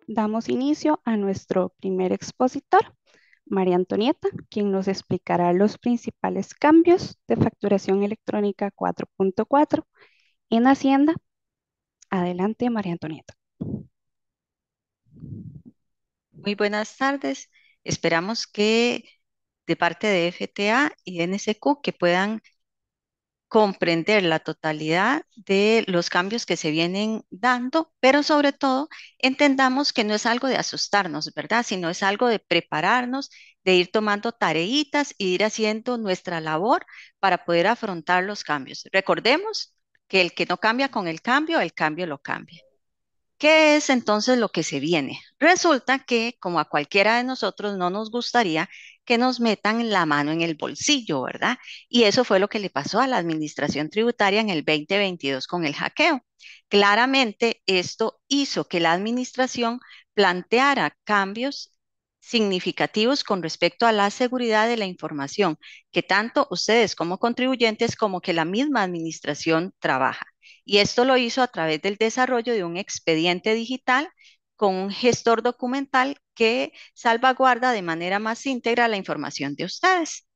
damos inicio a nuestro primer expositor, María Antonieta, quien nos explicará los principales cambios de facturación electrónica 4.4 en Hacienda. Adelante, María Antonieta. Muy buenas tardes. Esperamos que de parte de FTA y NSQ que puedan comprender la totalidad de los cambios que se vienen dando, pero sobre todo entendamos que no es algo de asustarnos, ¿verdad? Sino es algo de prepararnos, de ir tomando tareitas y ir haciendo nuestra labor para poder afrontar los cambios. Recordemos que el que no cambia con el cambio lo cambia. ¿Qué es entonces lo que se viene? Resulta que, como a cualquiera de nosotros, no nos gustaría que nos metan la mano en el bolsillo, ¿verdad? Y eso fue lo que le pasó a la administración tributaria en el 2022 con el hackeo. Claramente, esto hizo que la administración planteara cambios significativos con respecto a la seguridad de la información que tanto ustedes como contribuyentes como que la misma administración trabaja. Y esto lo hizo a través del desarrollo de un expediente digital con un gestor documental que salvaguarda de manera más íntegra la información de ustedes.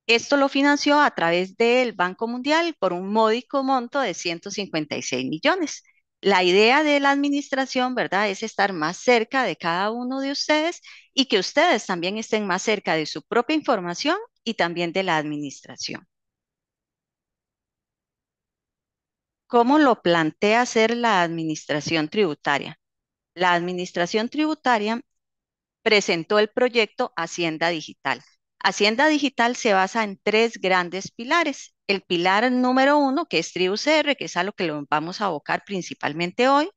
Esto lo financió a través del Banco Mundial por un módico monto de 156 millones. La idea de la administración, ¿verdad?, es estar más cerca de cada uno de ustedes y que ustedes también estén más cerca de su propia información y también de la administración. ¿Cómo lo plantea hacer la administración tributaria? La administración tributaria presentó el proyecto Hacienda Digital. Hacienda Digital se basa en tres grandes pilares. El pilar número uno, que es TribuCR, que es a lo que lo vamos a abocar principalmente hoy.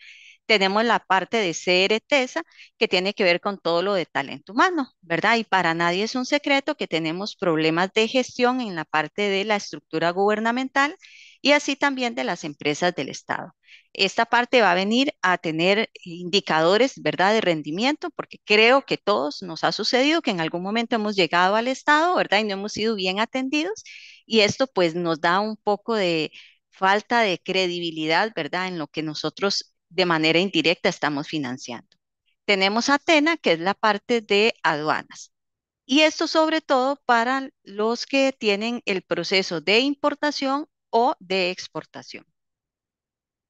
Tenemos la parte de CRTESA, que tiene que ver con todo lo de talento humano, ¿verdad? Y para nadie es un secreto que tenemos problemas de gestión en la parte de la estructura gubernamental y así también de las empresas del Estado. Esta parte va a venir a tener indicadores, ¿verdad?, de rendimiento, porque creo que todos nos ha sucedido que en algún momento hemos llegado al Estado, ¿verdad?, y no hemos sido bien atendidos, y esto pues nos da un poco de falta de credibilidad, ¿verdad?, en lo que nosotros de manera indirecta estamos financiando. Tenemos Atena, que es la parte de aduanas. Y esto sobre todo para los que tienen el proceso de importación o de exportación.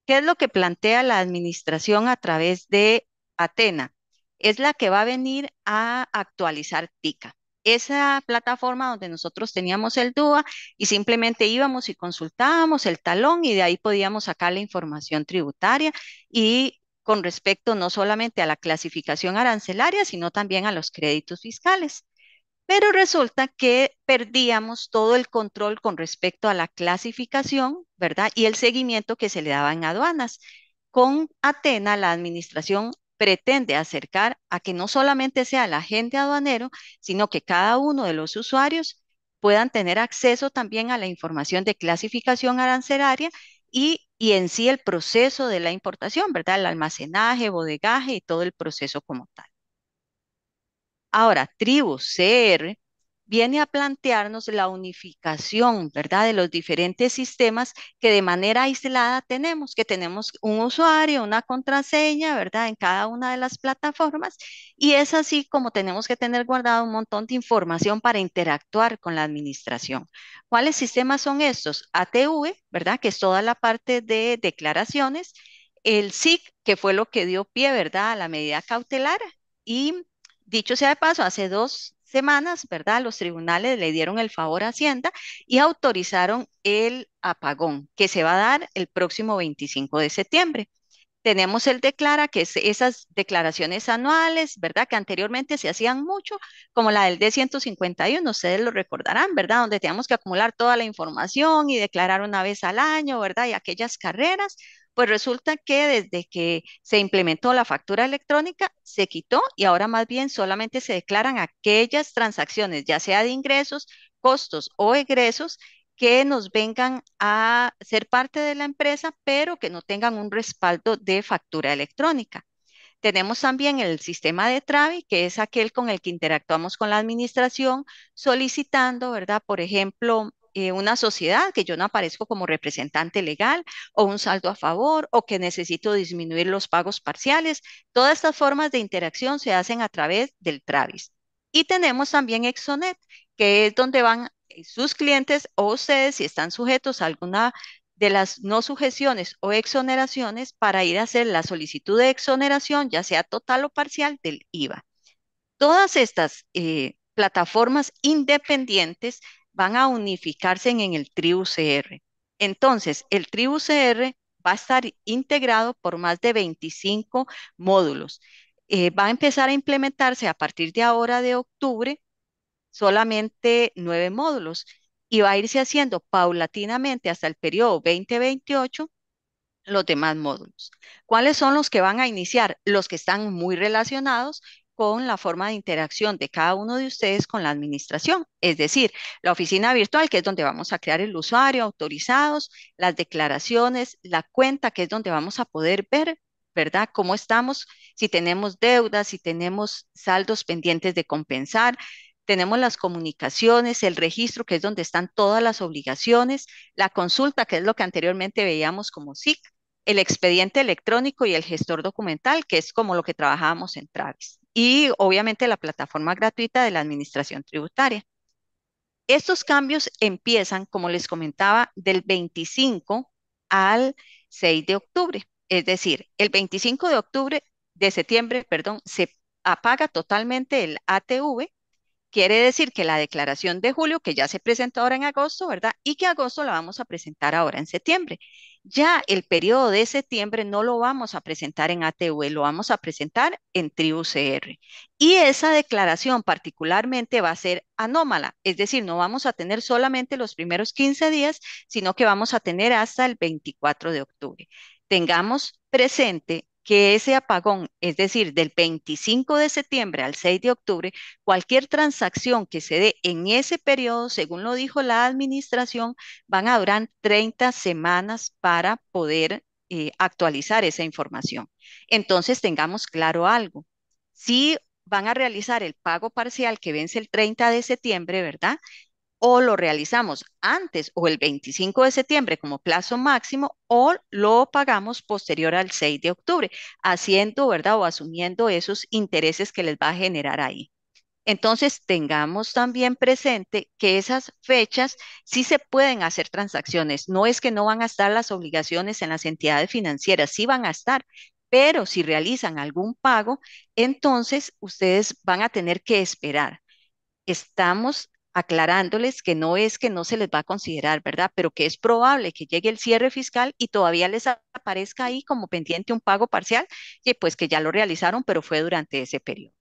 ¿Qué es lo que plantea la administración a través de Atena? Es la que va a venir a actualizar TICA. Esa plataforma donde nosotros teníamos el DUA y simplemente íbamos y consultábamos el talón y de ahí podíamos sacar la información tributaria y con respecto no solamente a la clasificación arancelaria, sino también a los créditos fiscales. Pero resulta que perdíamos todo el control con respecto a la clasificación, ¿verdad? Y el seguimiento que se le daba en aduanas. Con Atena, la administración pretende acercar a que no solamente sea el agente aduanero, sino que cada uno de los usuarios puedan tener acceso también a la información de clasificación arancelaria y en sí el proceso de la importación, ¿verdad? El almacenaje, bodegaje y todo el proceso como tal. Ahora, Tribu CR viene a plantearnos la unificación, ¿verdad?, de los diferentes sistemas que de manera aislada tenemos, que tenemos un usuario, una contraseña, ¿verdad?, en cada una de las plataformas. Y es así como tenemos que tener guardado un montón de información para interactuar con la administración. ¿Cuáles sistemas son estos? ATV, ¿verdad?, que es toda la parte de declaraciones. El SIC, que fue lo que dio pie, ¿verdad?, a la medida cautelar. Y dicho sea de paso, hace 2 semanas, ¿verdad? Los tribunales le dieron el favor a Hacienda y autorizaron el apagón que se va a dar el próximo 25 de septiembre. Tenemos el Declara, que es esas declaraciones anuales, ¿verdad? Que anteriormente se hacían mucho, como la del D151, ustedes lo recordarán, ¿verdad? Donde teníamos que acumular toda la información y declarar una vez al año, ¿verdad? Y aquellas carreras, pues resulta que desde que se implementó la factura electrónica, se quitó y ahora más bien solamente se declaran aquellas transacciones, ya sea de ingresos, costos o egresos que nos vengan a ser parte de la empresa, pero que no tengan un respaldo de factura electrónica. Tenemos también el sistema de Travi, que es aquel con el que interactuamos con la administración, solicitando, ¿verdad? Por ejemplo, una sociedad, que yo no aparezco como representante legal, o un saldo a favor, o que necesito disminuir los pagos parciales. Todas estas formas de interacción se hacen a través del Travis. Y tenemos también Exonet, que es donde van sus clientes o ustedes si están sujetos a alguna de las no sujeciones o exoneraciones para ir a hacer la solicitud de exoneración, ya sea total o parcial, del IVA. Todas estas plataformas independientes van a unificarse en el Tribu CR. Entonces, el Tribu CR va a estar integrado por más de 25 módulos. Va a empezar a implementarse a partir de ahora de octubre solamente 9 módulos y va a irse haciendo paulatinamente hasta el periodo 2028 los demás módulos. ¿Cuáles son los que van a iniciar? Los que están muy relacionados con la forma de interacción de cada uno de ustedes con la administración, es decir, la oficina virtual, que es donde vamos a crear el usuario, autorizados, las declaraciones, la cuenta, que es donde vamos a poder ver, ¿verdad? Cómo estamos, si tenemos deudas, si tenemos saldos pendientes de compensar. Tenemos las comunicaciones, el registro, que es donde están todas las obligaciones, la consulta, que es lo que anteriormente veíamos como SIC, el expediente electrónico y el gestor documental, que es como lo que trabajábamos en Travis. Y obviamente la plataforma gratuita de la administración tributaria. Estos cambios empiezan, como les comentaba, del 25 al 6 de octubre. Es decir, el 25 de septiembre, perdón, se apaga totalmente el ATV. Quiere decir que la declaración de julio, que ya se presentó ahora en agosto, ¿verdad? Y que agosto la vamos a presentar ahora en septiembre. Ya el periodo de septiembre no lo vamos a presentar en ATV, lo vamos a presentar en Tribu CR. Y esa declaración particularmente va a ser anómala, es decir, no vamos a tener solamente los primeros 15 días, sino que vamos a tener hasta el 24 de octubre. Tengamos presente que ese apagón, es decir, del 25 de septiembre al 6 de octubre, cualquier transacción que se dé en ese periodo, según lo dijo la administración, van a durar 30 semanas para poder actualizar esa información. Entonces, tengamos claro algo. Si van a realizar el pago parcial que vence el 30 de septiembre, ¿verdad? O lo realizamos antes o el 25 de septiembre como plazo máximo o lo pagamos posterior al 6 de octubre, haciendo, ¿verdad? O asumiendo esos intereses que les va a generar ahí. Entonces, tengamos también presente que esas fechas sí se pueden hacer transacciones. No es que no van a estar las obligaciones en las entidades financieras, sí van a estar, pero si realizan algún pago, entonces ustedes van a tener que esperar. Estamos aclarándoles que no es que no se les va a considerar, ¿verdad? Pero que es probable que llegue el cierre fiscal y todavía les aparezca ahí como pendiente un pago parcial, que pues que ya lo realizaron, pero fue durante ese periodo.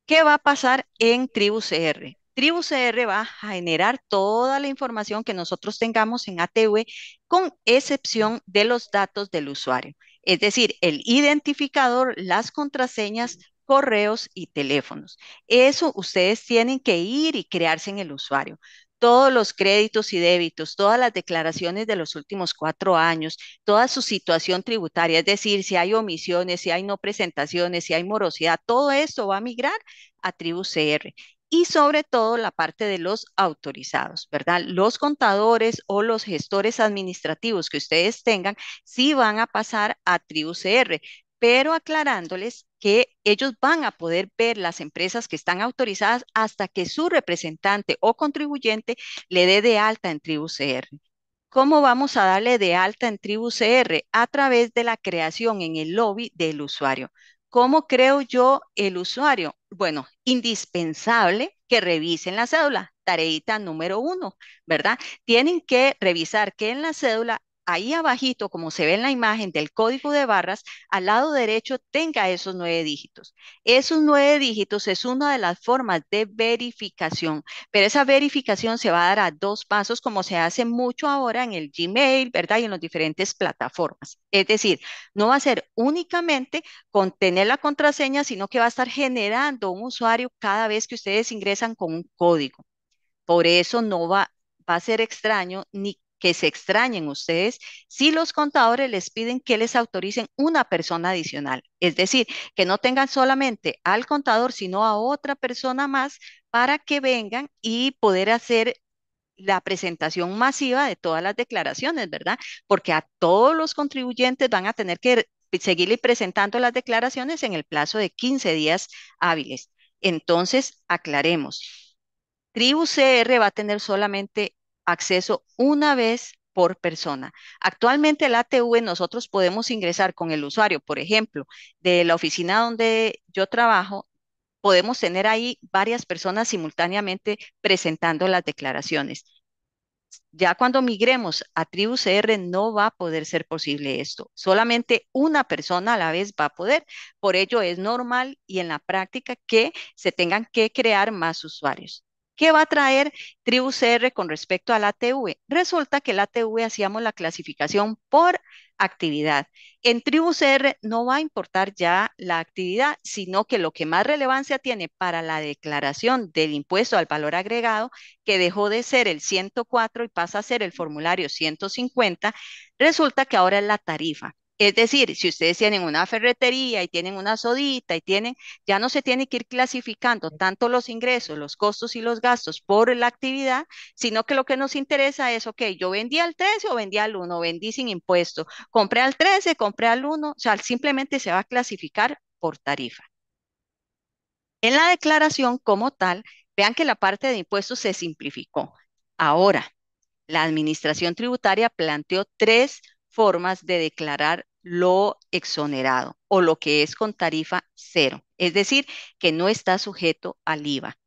¿Qué va a pasar en Tribu CR? Tribu CR va a generar toda la información que nosotros tengamos en ATV, con excepción de los datos del usuario, es decir, el identificador, las contraseñas, correos y teléfonos. Eso ustedes tienen que ir y crearse en el usuario. Todos los créditos y débitos, todas las declaraciones de los últimos 4 años, toda su situación tributaria, es decir, si hay omisiones, si hay no presentaciones, si hay morosidad, todo esto va a migrar a Tribu CR. Y sobre todo la parte de los autorizados, ¿verdad? Los contadores o los gestores administrativos que ustedes tengan, sí van a pasar a Tribu CR, pero aclarándoles que ellos van a poder ver las empresas que están autorizadas hasta que su representante o contribuyente le dé de alta en Tribu CR. ¿Cómo vamos a darle de alta en Tribu CR? A través de la creación en el lobby del usuario. ¿Cómo creo yo el usuario? Bueno, indispensable que revisen la cédula, tareita número 1, ¿verdad? Tienen que revisar que en la cédula, ahí abajito, como se ve en la imagen del código de barras, al lado derecho tenga esos 9 dígitos. Esos 9 dígitos es una de las formas de verificación, pero esa verificación se va a dar a 2 pasos, como se hace mucho ahora en el Gmail, ¿verdad? Y en las diferentes plataformas. Es decir, no va a ser únicamente con tener la contraseña, sino que va a estar generando un usuario cada vez que ustedes ingresan con un código. Por eso no va a ser extraño ni que se extrañen ustedes si los contadores les piden que les autoricen una persona adicional. Es decir, que no tengan solamente al contador, sino a otra persona más para que vengan y poder hacer la presentación masiva de todas las declaraciones, ¿verdad? Porque a todos los contribuyentes van a tener que seguirle presentando las declaraciones en el plazo de 15 días hábiles. Entonces, aclaremos. Tribu CR va a tener solamente acceso una vez por persona. Actualmente la ATV nosotros podemos ingresar con el usuario, por ejemplo, de la oficina donde yo trabajo, podemos tener ahí varias personas simultáneamente presentando las declaraciones. Ya cuando migremos a Tribu CR no va a poder ser posible esto. Solamente una persona a la vez va a poder. Por ello es normal y en la práctica que se tengan que crear más usuarios. ¿Qué va a traer Tribu CR con respecto al ATV? Resulta que el ATV hacíamos la clasificación por actividad. En Tribu CR no va a importar ya la actividad, sino que lo que más relevancia tiene para la declaración del impuesto al valor agregado, que dejó de ser el 104 y pasa a ser el formulario 150, resulta que ahora es la tarifa. Es decir, si ustedes tienen una ferretería y tienen una sodita y tienen, ya no se tiene que ir clasificando tanto los ingresos, los costos y los gastos por la actividad, sino que lo que nos interesa es, ok, yo vendí al 13 o vendí al 1, vendí sin impuesto, compré al 13, compré al 1, o sea, simplemente se va a clasificar por tarifa. En la declaración como tal, vean que la parte de impuestos se simplificó. Ahora, la administración tributaria planteó tres formas de declarar lo exonerado o lo que es con tarifa cero, es decir, que no está sujeto al IVA.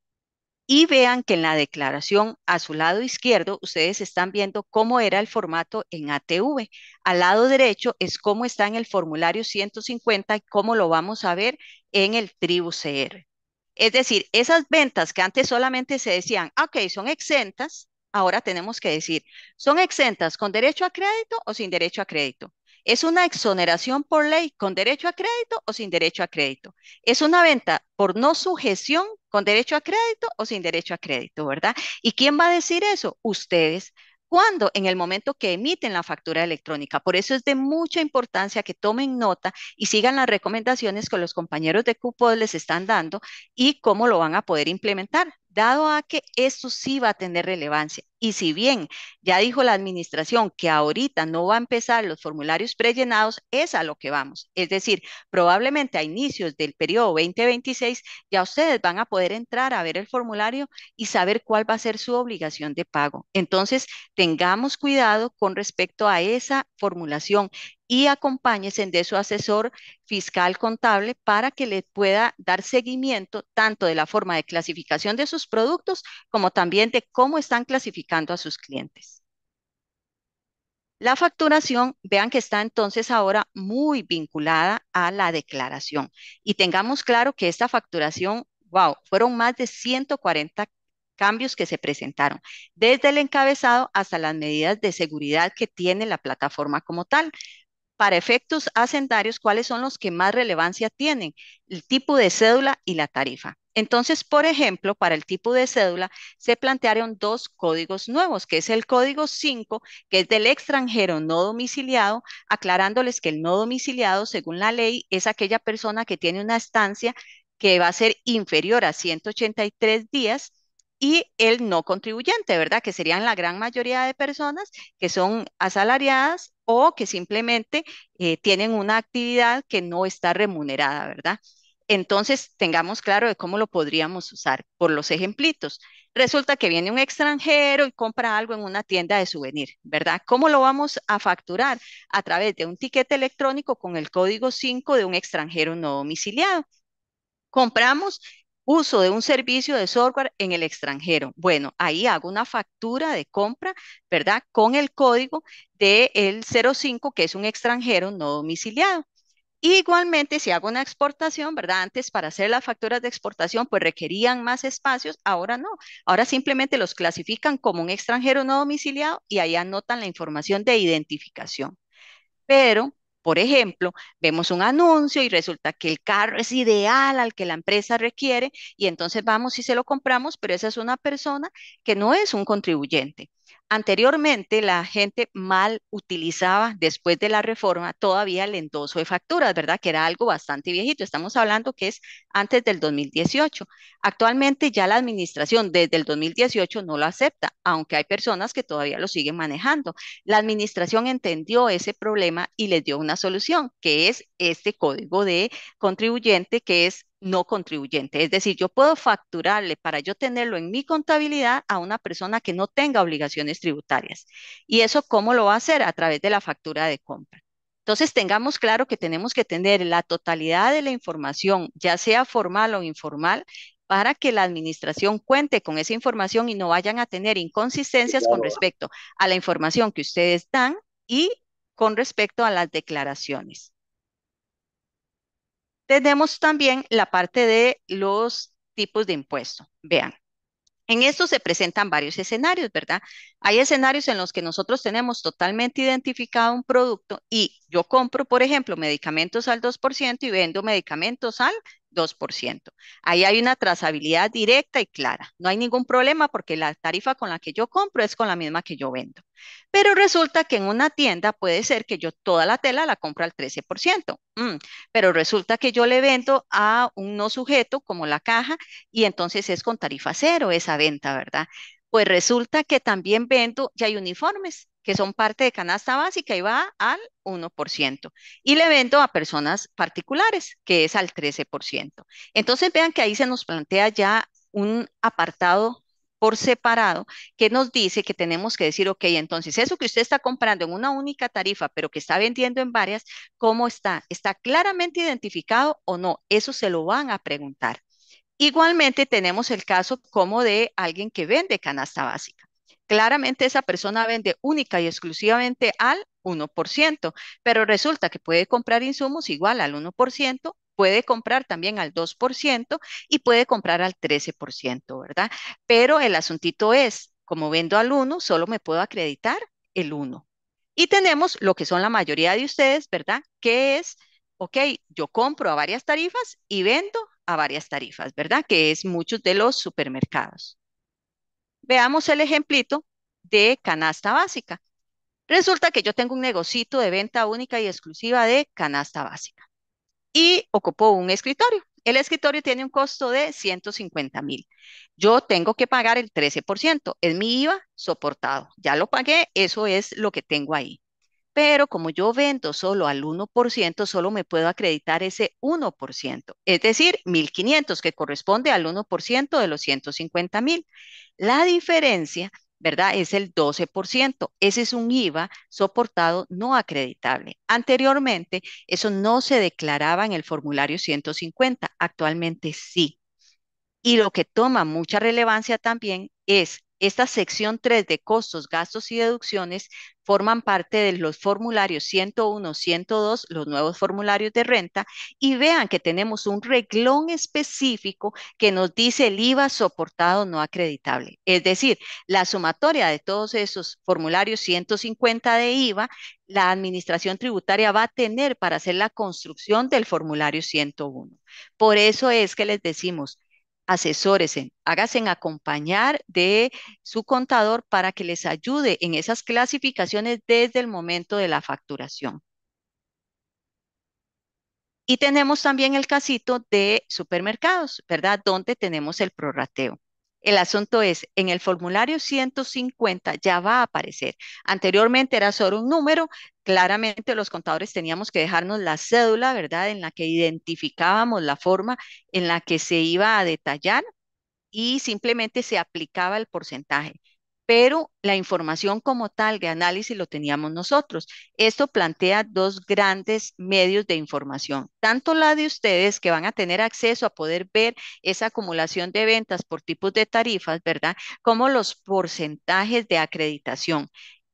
Y vean que en la declaración a su lado izquierdo, ustedes están viendo cómo era el formato en ATV. Al lado derecho es cómo está en el formulario 150 y cómo lo vamos a ver en el Tribu CR. Es decir, esas ventas que antes solamente se decían, "Ah, ok, son exentas", ahora tenemos que decir, ¿son exentas con derecho a crédito o sin derecho a crédito? ¿Es una exoneración por ley con derecho a crédito o sin derecho a crédito? ¿Es una venta por no sujeción con derecho a crédito o sin derecho a crédito, verdad? ¿Y quién va a decir eso? Ustedes. ¿Cuándo? En el momento que emiten la factura electrónica. Por eso es de mucha importancia que tomen nota y sigan las recomendaciones que los compañeros de cupo les están dando y cómo lo van a poder implementar, dado a que esto sí va a tener relevancia. Y si bien ya dijo la administración que ahorita no va a empezar los formularios prellenados, es a lo que vamos. Es decir, probablemente a inicios del periodo 2026 ya ustedes van a poder entrar a ver el formulario y saber cuál va a ser su obligación de pago. Entonces, tengamos cuidado con respecto a esa formulación y acompáñense de su asesor fiscal contable para que le pueda dar seguimiento tanto de la forma de clasificación de sus productos como también de cómo están clasificando a sus clientes. La facturación, vean que está entonces ahora muy vinculada a la declaración y tengamos claro que esta facturación, wow, fueron más de 140 cambios que se presentaron, desde el encabezado hasta las medidas de seguridad que tiene la plataforma como tal. Para efectos hacendarios, ¿cuáles son los que más relevancia tienen? El tipo de cédula y la tarifa. Entonces, por ejemplo, para el tipo de cédula se plantearon dos códigos nuevos, que es el código 5, que es del extranjero no domiciliado, aclarándoles que el no domiciliado, según la ley, es aquella persona que tiene una estancia que va a ser inferior a 183 días y el no contribuyente, ¿verdad? Que serían la gran mayoría de personas que son asalariadas o que simplemente tienen una actividad que no está remunerada, ¿verdad? Entonces, tengamos claro de cómo lo podríamos usar por los ejemplitos. Resulta que viene un extranjero y compra algo en una tienda de souvenir, ¿verdad? ¿Cómo lo vamos a facturar? A través de un tiquete electrónico con el código 5 de un extranjero no domiciliado. Compramos uso de un servicio de software en el extranjero. Bueno, ahí hago una factura de compra, ¿verdad? Con el código del 05, que es un extranjero no domiciliado. Igualmente, si hago una exportación, ¿verdad? Antes para hacer las facturas de exportación, pues requerían más espacios, ahora no. Ahora simplemente los clasifican como un extranjero no domiciliado y ahí anotan la información de identificación. Pero, por ejemplo, vemos un anuncio y resulta que el carro es ideal al que la empresa requiere y entonces vamos y se lo compramos, pero esa es una persona que no es un contribuyente. Anteriormente, la gente mal utilizaba, después de la reforma, todavía el endoso de facturas, ¿verdad? Que era algo bastante viejito. Estamos hablando que es antes del 2018. Actualmente ya la administración desde el 2018 no lo acepta, aunque hay personas que todavía lo siguen manejando. La administración entendió ese problema y les dio una solución, que es este código de contribuyente que es no contribuyente. Es decir, yo puedo facturarle para yo tenerlo en mi contabilidad a una persona que no tenga obligaciones tributarias. ¿Y eso cómo lo va a hacer? A través de la factura de compra. Entonces, tengamos claro que tenemos que tener la totalidad de la información, ya sea formal o informal, para que la administración cuente con esa información y no vayan a tener Sí, inconsistencias con claro. respecto a la información que ustedes dan y con respecto a las declaraciones. Tenemos también la parte de los tipos de impuesto. Vean, en esto se presentan varios escenarios, ¿verdad? Hay escenarios en los que nosotros tenemos totalmente identificado un producto y yo compro, por ejemplo, medicamentos al 2% y vendo medicamentos al 2%. Ahí hay una trazabilidad directa y clara. No hay ningún problema porque la tarifa con la que yo compro es con la misma que yo vendo. Pero resulta que en una tienda puede ser que yo toda la tela la compro al 13%. Pero resulta que yo le vendo a un no sujeto como la caja y entonces es con tarifa cero esa venta, ¿verdad? Pues resulta que también vendo, ya hay uniformes que son parte de canasta básica y va al 1%. Y le vendo a personas particulares, que es al 13%. Entonces vean que ahí se nos plantea ya un apartado por separado que nos dice que tenemos que decir, ok, entonces eso que usted está comprando en una única tarifa, pero que está vendiendo en varias, ¿cómo está? ¿Está claramente identificado o no? Eso se lo van a preguntar. Igualmente tenemos el caso como de alguien que vende canasta básica. Claramente esa persona vende única y exclusivamente al 1%, pero resulta que puede comprar insumos igual al 1%, puede comprar también al 2% y puede comprar al 13%, ¿verdad? Pero el asuntito es, como vendo al 1, solo me puedo acreditar el 1. Y tenemos lo que son la mayoría de ustedes, ¿verdad? Que es, ok, yo compro a varias tarifas y vendo a varias tarifas, ¿verdad? Que es muchos de los supermercados. Veamos el ejemplito de canasta básica. Resulta que yo tengo un negocito de venta única y exclusiva de canasta básica y ocupo un escritorio. El escritorio tiene un costo de 150,000. Yo tengo que pagar el 13%. Es mi IVA soportado. Ya lo pagué, eso es lo que tengo ahí. Pero como yo vendo solo al 1%, solo me puedo acreditar ese 1%, es decir, 1,500, que corresponde al 1% de los 150,000. La diferencia, ¿verdad? Es el 12%. Ese es un IVA soportado no acreditable. Anteriormente, eso no se declaraba en el formulario 150, actualmente sí. Y lo que toma mucha relevancia también es esta sección 3 de costos, gastos y deducciones forman parte de los formularios 101, 102, los nuevos formularios de renta, y vean que tenemos un reglón específico que nos dice el IVA soportado no acreditable. Es decir, la sumatoria de todos esos formularios 150 de IVA, la administración tributaria va a tener para hacer la construcción del formulario 101. Por eso es que les decimos, asesórese, hágase acompañar de su contador para que les ayude en esas clasificaciones desde el momento de la facturación. Y tenemos también el casito de supermercados, ¿verdad? Donde tenemos el prorrateo. El asunto es, en el formulario 150 ya va a aparecer. Anteriormente era solo un número. Claramente los contadores teníamos que dejarnos la cédula, ¿verdad? En la que identificábamos la forma en la que se iba a detallar y simplemente se aplicaba el porcentaje. Pero la información como tal de análisis lo teníamos nosotros. Esto plantea dos grandes medios de información, tanto la de ustedes que van a tener acceso a poder ver esa acumulación de ventas por tipos de tarifas, ¿verdad? Como los porcentajes de acreditación.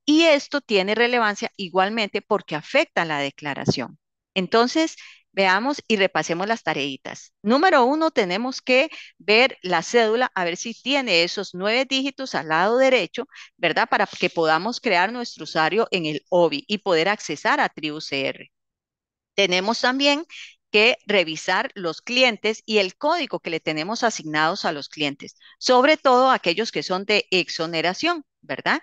Y esto tiene relevancia igualmente porque afecta la declaración. Entonces, veamos y repasemos las tareitas. Número uno, tenemos que ver la cédula, a ver si tiene esos 9 dígitos al lado derecho, ¿verdad? Para que podamos crear nuestro usuario en el OBI y poder accesar a TribuCR. Tenemos también que revisar los clientes y el código que le tenemos asignados a los clientes, sobre todo aquellos que son de exoneración, ¿verdad?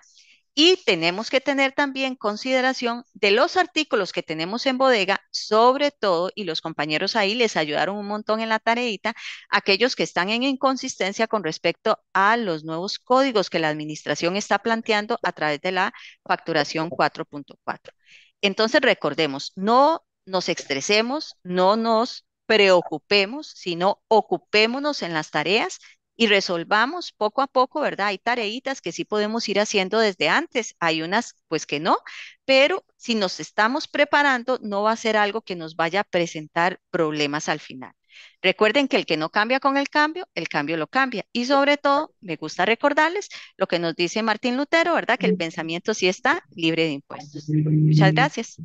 Y tenemos que tener también consideración de los artículos que tenemos en bodega, sobre todo, y los compañeros ahí les ayudaron un montón en la tareita, aquellos que están en inconsistencia con respecto a los nuevos códigos que la administración está planteando a través de la facturación 4.4. Entonces, recordemos, no nos estresemos, no nos preocupemos, sino ocupémonos en las tareas y resolvamos poco a poco, ¿verdad? Hay tareitas que sí podemos ir haciendo desde antes, hay unas pues que no, pero si nos estamos preparando, no va a ser algo que nos vaya a presentar problemas al final. Recuerden que el que no cambia con el cambio lo cambia. Y sobre todo, me gusta recordarles lo que nos dice Martín Lutero, ¿verdad? Que el pensamiento sí está libre de impuestos. Muchas gracias.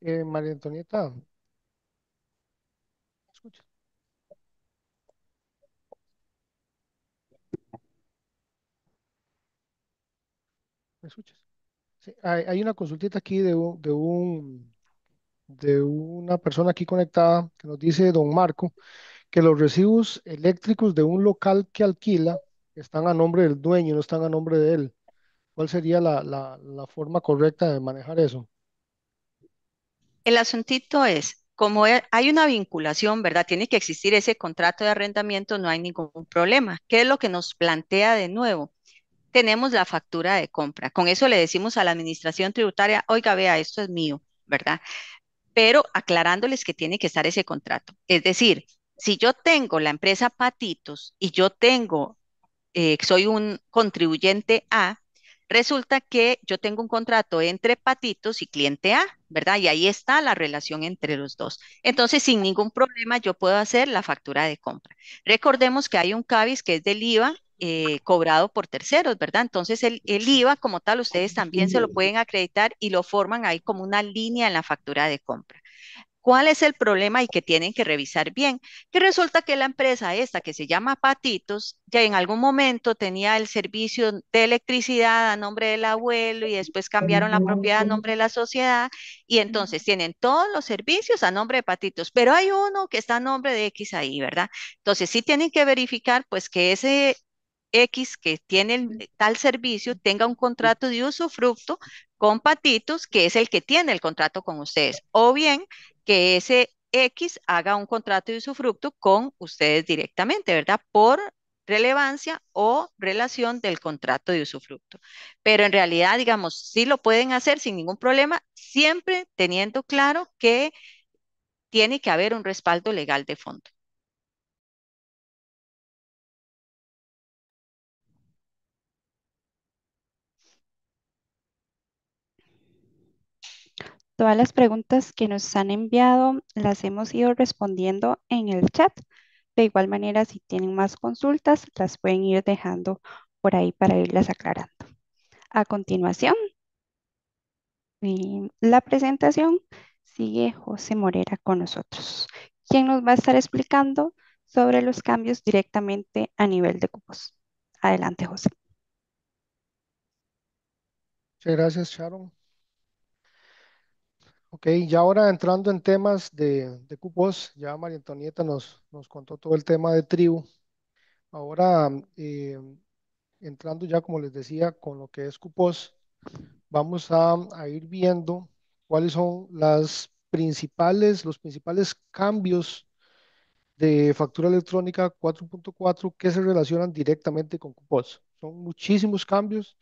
María Antonieta, ¿me escuchas? ¿Me escuchas? Sí, hay una consultita aquí de una persona aquí conectada que nos dice, don Marco, que los recibos eléctricos de un local que alquila están a nombre del dueño, no están a nombre de él. ¿Cuál sería la forma correcta de manejar eso? El asuntito es, como hay una vinculación, ¿verdad? Tiene que existir ese contrato de arrendamiento, no hay ningún problema. ¿Qué es lo que nos plantea de nuevo? Tenemos la factura de compra. Con eso le decimos a la administración tributaria, oiga, vea, esto es mío, ¿verdad? Pero aclarándoles que tiene que estar ese contrato. Es decir, si yo tengo la empresa Patitos y yo tengo soy un contribuyente A, resulta que yo tengo un contrato entre Patitos y cliente A, ¿verdad? Y ahí está la relación entre los dos. Entonces, sin ningún problema, yo puedo hacer la factura de compra. Recordemos que hay un CABIS que es del IVA. Cobrado por terceros, ¿verdad? Entonces el IVA como tal, ustedes también se lo pueden acreditar y lo forman ahí como una línea en la factura de compra. ¿Cuál es el problema y que tienen que revisar bien? Que resulta que la empresa esta que se llama Patitos, ya en algún momento tenía el servicio de electricidad a nombre del abuelo y después cambiaron la propiedad a nombre de la sociedad y entonces tienen todos los servicios a nombre de Patitos, pero hay uno que está a nombre de X ahí, ¿verdad? Entonces sí tienen que verificar pues que ese X que tiene tal servicio tenga un contrato de usufructo con Patitos, que es el que tiene el contrato con ustedes, o bien que ese X haga un contrato de usufructo con ustedes directamente, ¿verdad? Por relevancia o relación del contrato de usufructo. Pero en realidad, digamos, sí lo pueden hacer sin ningún problema, siempre teniendo claro que tiene que haber un respaldo legal de fondo. Todas las preguntas que nos han enviado las hemos ido respondiendo en el chat. De igual manera, si tienen más consultas, las pueden ir dejando por ahí para irlas aclarando. A continuación, la presentación sigue José Morera con nosotros, quien nos va a estar explicando sobre los cambios directamente a nivel de cupos. Adelante, José. Muchas gracias, Sharon. Ok, ya ahora entrando en temas de cupos, ya María Antonieta nos contó todo el tema de tribu. Ahora, entrando ya, como les decía, con lo que es cupos, vamos a ir viendo cuáles son los principales cambios de factura electrónica 4.4 que se relacionan directamente con cupos. Son muchísimos cambios,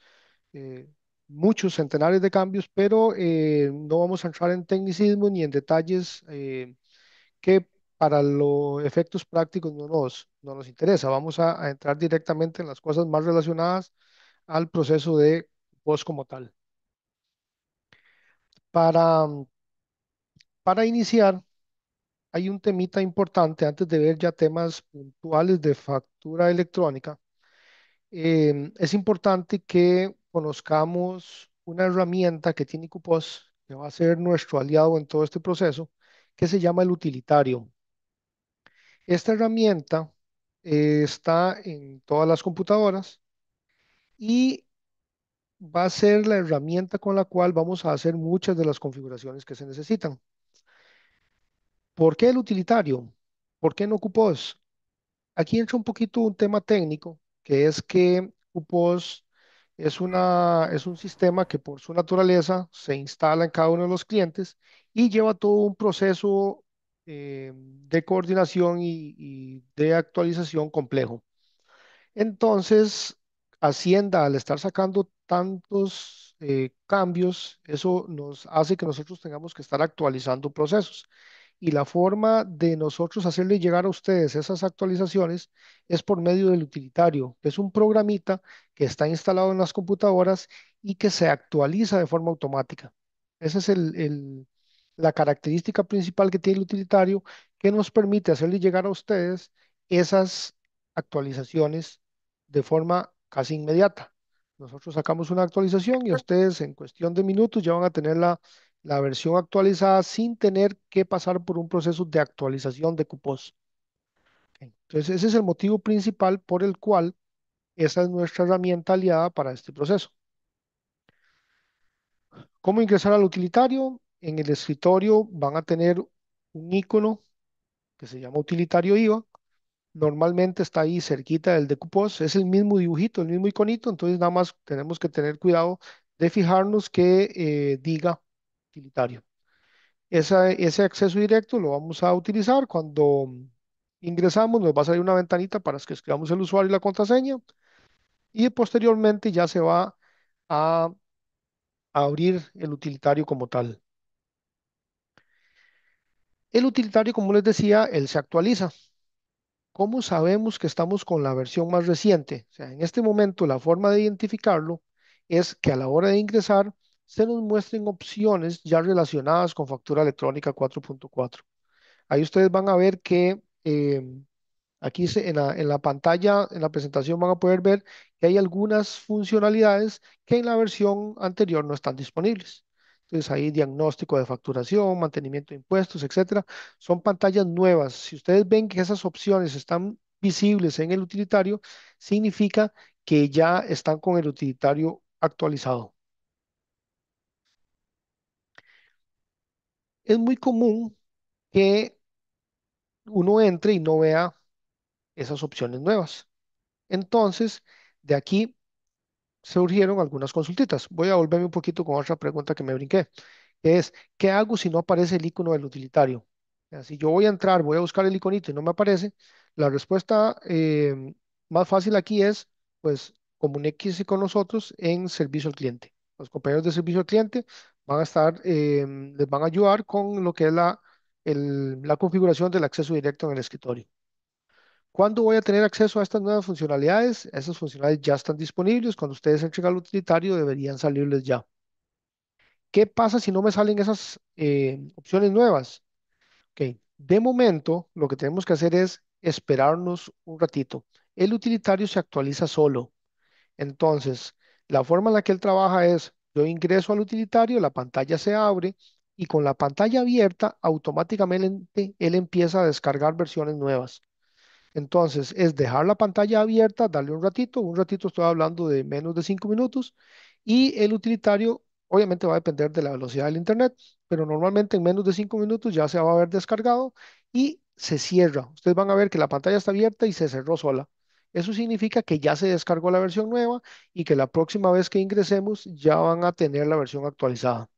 eh, muchos centenares de cambios, pero no vamos a entrar en tecnicismo ni en detalles que para los efectos prácticos no nos interesa. Vamos a entrar directamente en las cosas más relacionadas al proceso de cupos como tal. Para, para iniciar, hay un temita importante antes de ver ya temas puntuales de factura electrónica. Es importante que conozcamos una herramienta que tiene Cupos, que va a ser nuestro aliado en todo este proceso, que se llama el utilitario. Esta herramienta está en todas las computadoras y va a ser la herramienta con la cual vamos a hacer muchas de las configuraciones que se necesitan. ¿Por qué el utilitario? ¿Por qué no Cupos? Aquí entra un poquito un tema técnico, que es que QPOS es un sistema que por su naturaleza se instala en cada uno de los clientes y lleva todo un proceso de coordinación y de actualización complejo. Entonces, Hacienda, al estar sacando tantos cambios, eso nos hace que nosotros tengamos que estar actualizando procesos. Y la forma de nosotros hacerle llegar a ustedes esas actualizaciones es por medio del utilitario, que es un programita que está instalado en las computadoras y que se actualiza de forma automática. Esa es la característica principal que tiene el utilitario, que nos permite hacerle llegar a ustedes esas actualizaciones de forma casi inmediata. Nosotros sacamos una actualización y a ustedes en cuestión de minutos ya van a tener la versión actualizada sin tener que pasar por un proceso de actualización de cupos. Entonces, ese es el motivo principal por el cual esa es nuestra herramienta aliada para este proceso. ¿Cómo ingresar al utilitario? En el escritorio van a tener un icono que se llama utilitario IVA. Normalmente está ahí cerquita del de cupos, es el mismo dibujito, el mismo iconito, entonces nada más tenemos que tener cuidado de fijarnos que diga utilitario. Ese acceso directo lo vamos a utilizar cuando ingresamos, nos va a salir una ventanita para que escribamos el usuario y la contraseña y posteriormente ya se va a, a abrir el utilitario como tal. El utilitario, como les decía, él se actualiza. ¿Cómo sabemos que estamos con la versión más reciente? O sea, en este momento la forma de identificarlo es que a la hora de ingresar se nos muestren opciones ya relacionadas con factura electrónica 4.4. Ahí ustedes van a ver que aquí en la pantalla, en la presentación van a poder ver que hay algunas funcionalidades que en la versión anterior no están disponibles. Entonces ahí diagnóstico de facturación, mantenimiento de impuestos, etcétera. Son pantallas nuevas. Si ustedes ven que esas opciones están visibles en el utilitario, significa que ya están con el utilitario actualizado. Es muy común que uno entre y no vea esas opciones nuevas. Entonces, de aquí surgieron algunas consultitas. Voy a volverme un poquito con otra pregunta que me brinqué, que es, ¿qué hago si no aparece el icono del utilitario? Si yo voy a entrar, voy a buscar el iconito y no me aparece, la respuesta más fácil aquí es, pues, comuníquese con nosotros en servicio al cliente. Los compañeros de servicio al cliente van a estar, les van a ayudar con lo que es la configuración del acceso directo en el escritorio. ¿Cuándo voy a tener acceso a estas nuevas funcionalidades? Esas funcionalidades ya están disponibles. Cuando ustedes entren al utilitario deberían salirles ya. ¿Qué pasa si no me salen esas opciones nuevas? Ok, de momento lo que tenemos que hacer es esperarnos un ratito. El utilitario se actualiza solo. Entonces, la forma en la que él trabaja es, yo ingreso al utilitario, la pantalla se abre y con la pantalla abierta automáticamente él empieza a descargar versiones nuevas. Entonces, es dejar la pantalla abierta, darle un ratito estoy hablando de menos de 5 minutos, y el utilitario obviamente va a depender de la velocidad del internet, pero normalmente en menos de 5 minutos ya se va a haber descargado y se cierra. Ustedes van a ver que la pantalla está abierta y se cerró sola. Eso significa que ya se descargó la versión nueva y que la próxima vez que ingresemos ya van a tener la versión actualizada.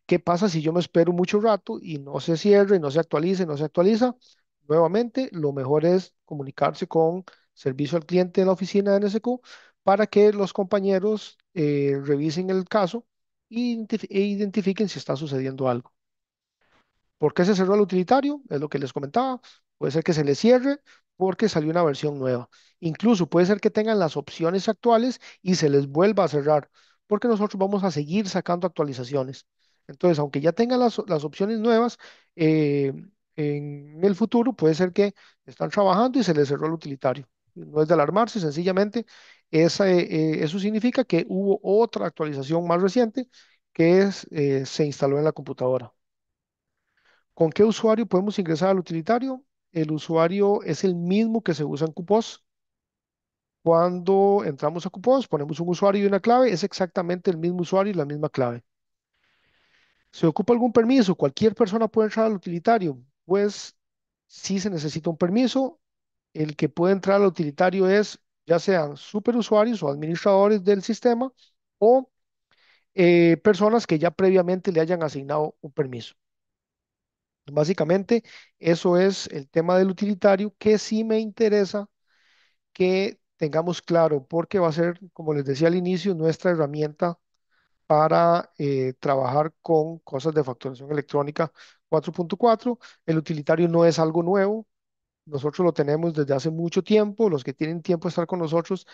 ¿Qué pasa si yo me espero mucho rato y no se cierra y no se actualiza y no se actualiza? Nuevamente, lo mejor es comunicarse con servicio al cliente de la oficina de NSQ para que los compañeros revisen el caso e identifiquen si está sucediendo algo. ¿Por qué se cerró el utilitario? Es lo que les comentaba. Puede ser que se les cierre porque salió una versión nueva. Incluso puede ser que tengan las opciones actuales y se les vuelva a cerrar porque nosotros vamos a seguir sacando actualizaciones. Entonces, aunque ya tengan las opciones nuevas, eh, en el futuro puede ser que están trabajando y se les cerró el utilitario. No es de alarmarse, sencillamente eso significa que hubo otra actualización más reciente se instaló en la computadora. ¿Con qué usuario podemos ingresar al utilitario? El usuario es el mismo que se usa en Cupos. Cuando entramos a Cupos, ponemos un usuario y una clave, es exactamente el mismo usuario y la misma clave. ¿Se ocupa algún permiso? ¿Cualquier persona puede entrar al utilitario? Pues sí se necesita un permiso el que puede entrar al utilitario es ya sean superusuarios o administradores del sistema o personas que ya previamente le hayan asignado un permiso. Básicamente, eso es el tema del utilitario que sí me interesa que tengamos claro, porque va a ser, como les decía al inicio, nuestra herramienta para trabajar con cosas de facturación electrónica 4.4. El utilitario no es algo nuevo, nosotros lo tenemos desde hace mucho tiempo. Los que tienen tiempo de estar con nosotros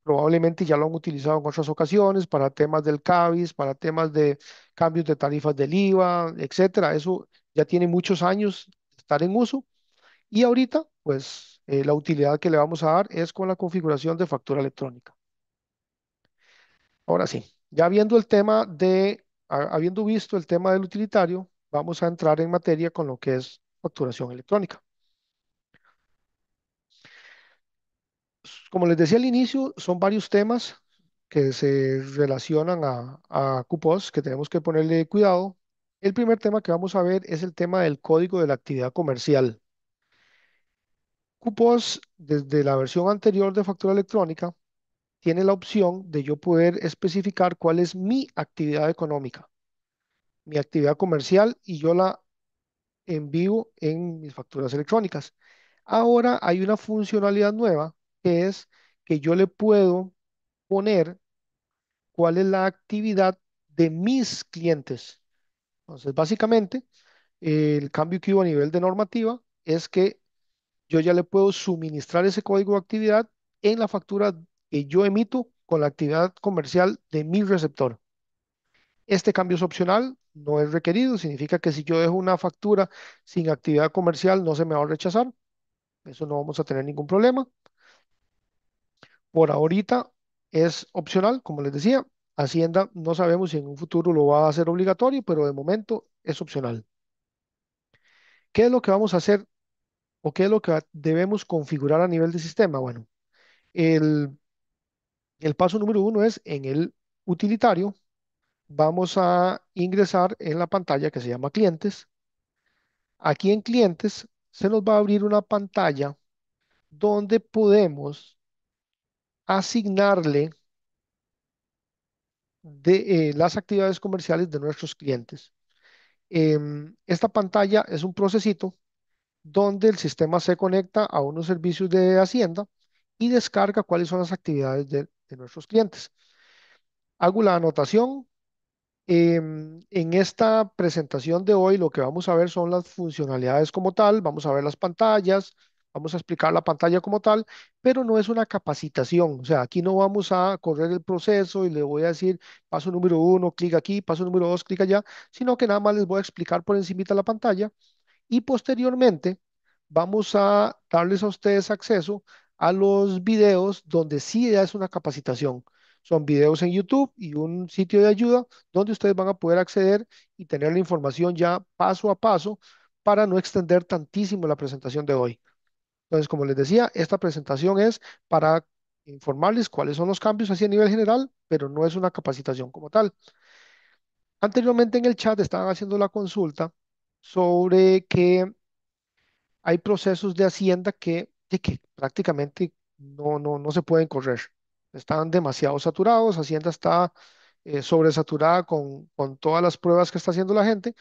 probablemente ya lo han utilizado en otras ocasiones para temas del CABIS, para temas de cambios de tarifas del IVA, etcétera. Eso ya tiene muchos años de estar en uso y ahorita, pues, la utilidad que le vamos a dar es con la configuración de factura electrónica. Ahora sí, ya viendo el tema habiendo visto el tema del utilitario, vamos a entrar en materia con lo que es facturación electrónica. Como les decía al inicio, son varios temas que se relacionan a cupos que tenemos que ponerle cuidado. El primer tema que vamos a ver es el tema del código de la actividad comercial. Cupos, desde la versión anterior de factura electrónica, tiene la opción de yo poder especificar cuál es mi actividad económica, mi actividad comercial, y yo la envío en mis facturas electrónicas. Ahora hay una funcionalidad nueva que es que yo le puedo poner cuál es la actividad de mis clientes. Entonces, básicamente, el cambio que hubo a nivel de normativa es que yo ya le puedo suministrar ese código de actividad en la factura que yo emito con la actividad comercial de mi receptor. Este cambio es opcional, no es requerido, significa que si yo dejo una factura sin actividad comercial no se me va a rechazar, eso no vamos a tener ningún problema. Por ahorita es opcional, como les decía. Hacienda no sabemos si en un futuro lo va a hacer obligatorio, pero de momento es opcional. ¿Qué es lo que vamos a hacer o qué es lo que debemos configurar a nivel de sistema? Bueno, el, el paso número uno es en el utilitario. Vamos a ingresar en la pantalla que se llama clientes. Aquí en clientes se nos va a abrir una pantalla donde podemos asignarle las actividades comerciales de nuestros clientes. Esta pantalla es un procesito donde el sistema se conecta a unos servicios de Hacienda y descarga cuáles son las actividades de nuestros clientes. Hago la anotación. En esta presentación de hoy lo que vamos a ver son las funcionalidades como tal, vamos a ver las pantallas, vamos a explicar la pantalla como tal, pero no es una capacitación. O sea, aquí no vamos a correr el proceso y le voy a decir paso número uno, clic aquí, paso número dos, clic allá, sino que nada más les voy a explicar por encimita la pantalla y posteriormente vamos a darles a ustedes acceso a los videos donde sí es una capacitación. Son videos en YouTube y un sitio de ayuda donde ustedes van a poder acceder y tener la información ya paso a paso para no extender tantísimo la presentación de hoy. Entonces, como les decía, esta presentación es para informarles cuáles son los cambios así a nivel general, pero no es una capacitación como tal. Anteriormente en el chat estaban haciendo la consulta sobre que hay procesos de Hacienda que prácticamente no se pueden correr. Están demasiado saturados, Hacienda está sobresaturada con todas las pruebas que está haciendo la gente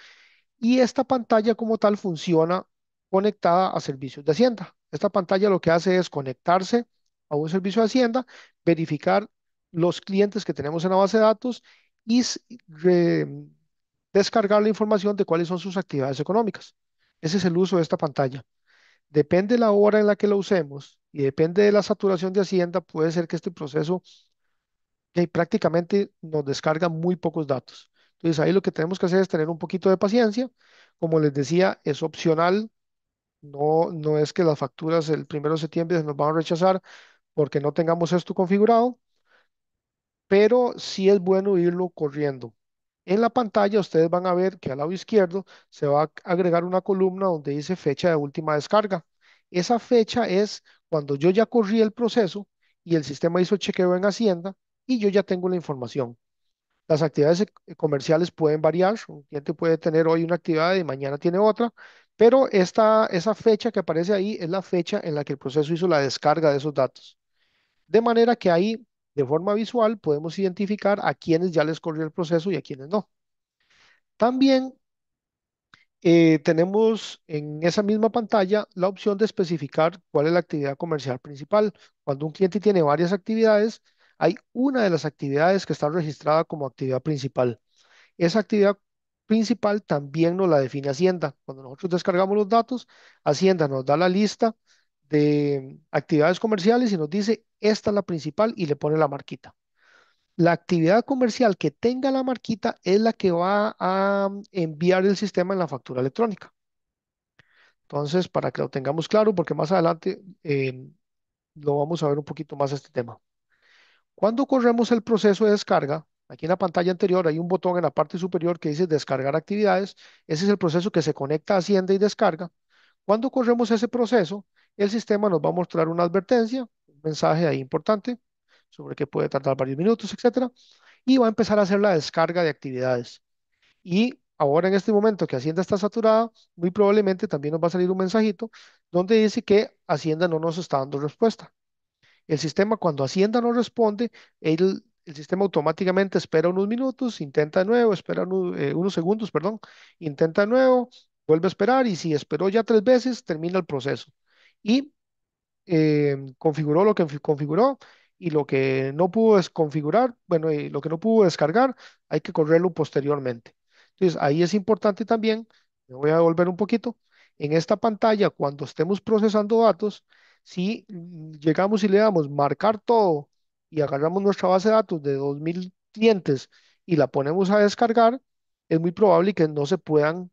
y esta pantalla como tal funciona conectada a servicios de Hacienda. Esta pantalla lo que hace es conectarse a un servicio de Hacienda, verificar los clientes que tenemos en la base de datos y descargar la información de cuáles son sus actividades económicas. Ese es el uso de esta pantalla. Depende la hora en la que lo usemos y depende de la saturación de Hacienda, puede ser que este proceso prácticamente nos descarga muy pocos datos. Entonces ahí lo que tenemos que hacer es tener un poquito de paciencia. Como les decía, es opcional. No es que las facturas el 1 de septiembre se nos van a rechazar porque no tengamos esto configurado, pero sí es bueno irlo corriendo. En la pantalla ustedes van a ver que al lado izquierdo se va a agregar una columna donde dice fecha de última descarga. Esa fecha es cuando yo ya corrí el proceso y el sistema hizo el chequeo en Hacienda y yo ya tengo la información. Las actividades comerciales pueden variar. Un cliente puede tener hoy una actividad y mañana tiene otra, pero esa fecha que aparece ahí es la fecha en la que el proceso hizo la descarga de esos datos. De manera que ahí, de forma visual, podemos identificar a quienes ya les corrió el proceso y a quienes no. También tenemos en esa misma pantalla la opción de especificar cuál es la actividad comercial principal. Cuando un cliente tiene varias actividades, hay una de las actividades que está registrada como actividad principal. Esa actividad principal también nos la define Hacienda. Cuando nosotros descargamos los datos, Hacienda nos da la lista de actividades comerciales y nos dice, esta es la principal y le pone la marquita. La actividad comercial que tenga la marquita es la que va a enviar el sistema en la factura electrónica. Entonces, para que lo tengamos claro, porque más adelante lo vamos a ver un poquito más este tema. Cuando corremos el proceso de descarga, aquí en la pantalla anterior hay un botón en la parte superior que dice descargar actividades. Ese es el proceso que se conecta a Hacienda y descarga. Cuando corremos ese proceso, el sistema nos va a mostrar una advertencia, un mensaje ahí importante sobre que puede tardar varios minutos, etcétera, y va a empezar a hacer la descarga de actividades. Y ahora en este momento que Hacienda está saturada, muy probablemente también nos va a salir un mensajito donde dice que Hacienda no nos está dando respuesta. El sistema, cuando Hacienda no responde, el sistema automáticamente espera unos minutos, intenta de nuevo, espera unos segundos, perdón, intenta de nuevo, vuelve a esperar y si esperó ya 3 veces, termina el proceso. Y configuró lo que configuró y lo que no pudo desconfigurar, bueno, y lo que no pudo descargar, hay que correrlo posteriormente. Entonces, ahí es importante también, me voy a devolver un poquito, en esta pantalla, cuando estemos procesando datos, si llegamos y le damos marcar todo y agarramos nuestra base de datos de 2000 clientes y la ponemos a descargar, es muy probable que no se puedan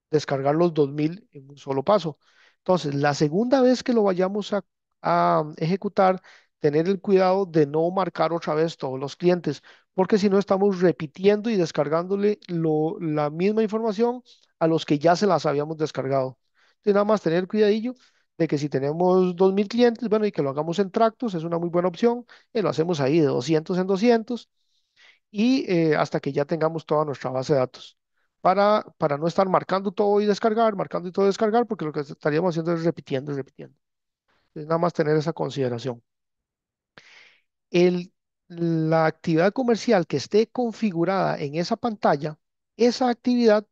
descargar los 2000 en un solo paso. Entonces, la segunda vez que lo vayamos a ejecutar, tener el cuidado de no marcar otra vez todos los clientes, porque si no estamos repitiendo y descargándole la misma información a los que ya se las habíamos descargado. Entonces, nada más tener cuidadillo de que si tenemos 2000 clientes, bueno, y que lo hagamos en tractos, es una muy buena opción, y lo hacemos ahí de 200 en 200 y hasta que ya tengamos toda nuestra base de datos. Para no estar marcando todo y descargar, marcando y todo y descargar, porque lo que estaríamos haciendo es repitiendo y repitiendo. Es nada más tener esa consideración. El, la actividad comercial que esté configurada en esa pantalla, esa actividad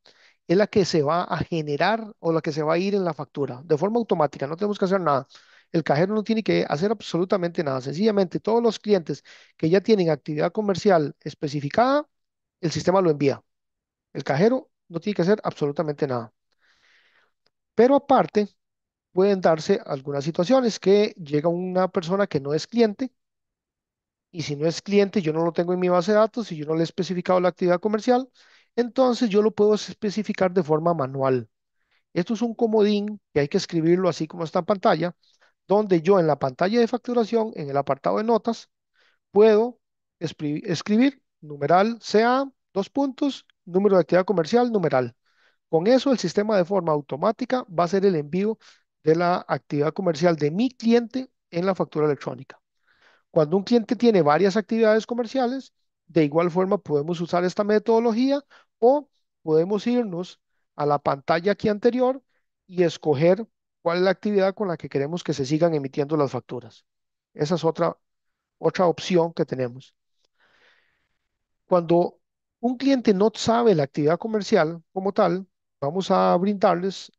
es la que se va a generar o la que se va a ir en la factura de forma automática. No tenemos que hacer nada. El cajero no tiene que hacer absolutamente nada. Sencillamente, todos los clientes que ya tienen actividad comercial especificada, el sistema lo envía. El cajero no tiene que hacer absolutamente nada. Pero aparte, pueden darse algunas situaciones que llega una persona que no es cliente y si no es cliente, yo no lo tengo en mi base de datos y yo no le he especificado la actividad comercial, entonces yo lo puedo especificar de forma manual. Esto es un comodín que hay que escribirlo así como está en pantalla, donde yo en la pantalla de facturación, en el apartado de notas, puedo escribir numeral CA, dos puntos, número de actividad comercial, numeral. Con eso, el sistema de forma automática va a hacer el envío de la actividad comercial de mi cliente en la factura electrónica. Cuando un cliente tiene varias actividades comerciales, de igual forma podemos usar esta metodología o podemos irnos a la pantalla aquí anterior y escoger cuál es la actividad con la que queremos que se sigan emitiendo las facturas. Esa es otra opción que tenemos. Cuando un cliente no sabe la actividad comercial como tal, vamos a brindarles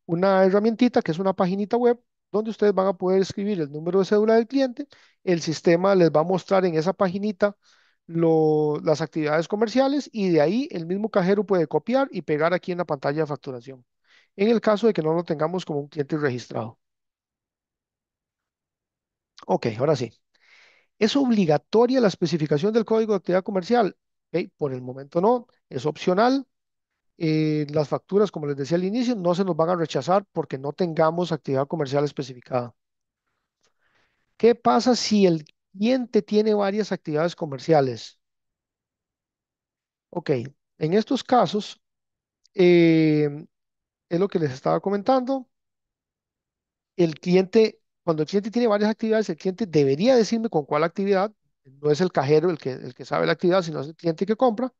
una herramientita que es una paginita web donde ustedes van a poder escribir el número de cédula del cliente. El sistema les va a mostrar en esa paginita las actividades comerciales y de ahí el mismo cajero puede copiar y pegar aquí en la pantalla de facturación. En el caso de que no lo tengamos como un cliente registrado. Ok, ahora sí. ¿Es obligatoria la especificación del código de actividad comercial? Ok, por el momento no, es opcional. Las facturas, como les decía al inicio, no se nos van a rechazar porque no tengamos actividad comercial especificada. ¿Qué pasa si el cliente tiene varias actividades comerciales? Ok, en estos casos, es lo que les estaba comentando. Cuando el cliente tiene varias actividades, el cliente debería decirme con cuál actividad. No es el cajero el que sabe la actividad, sino es el cliente que compra.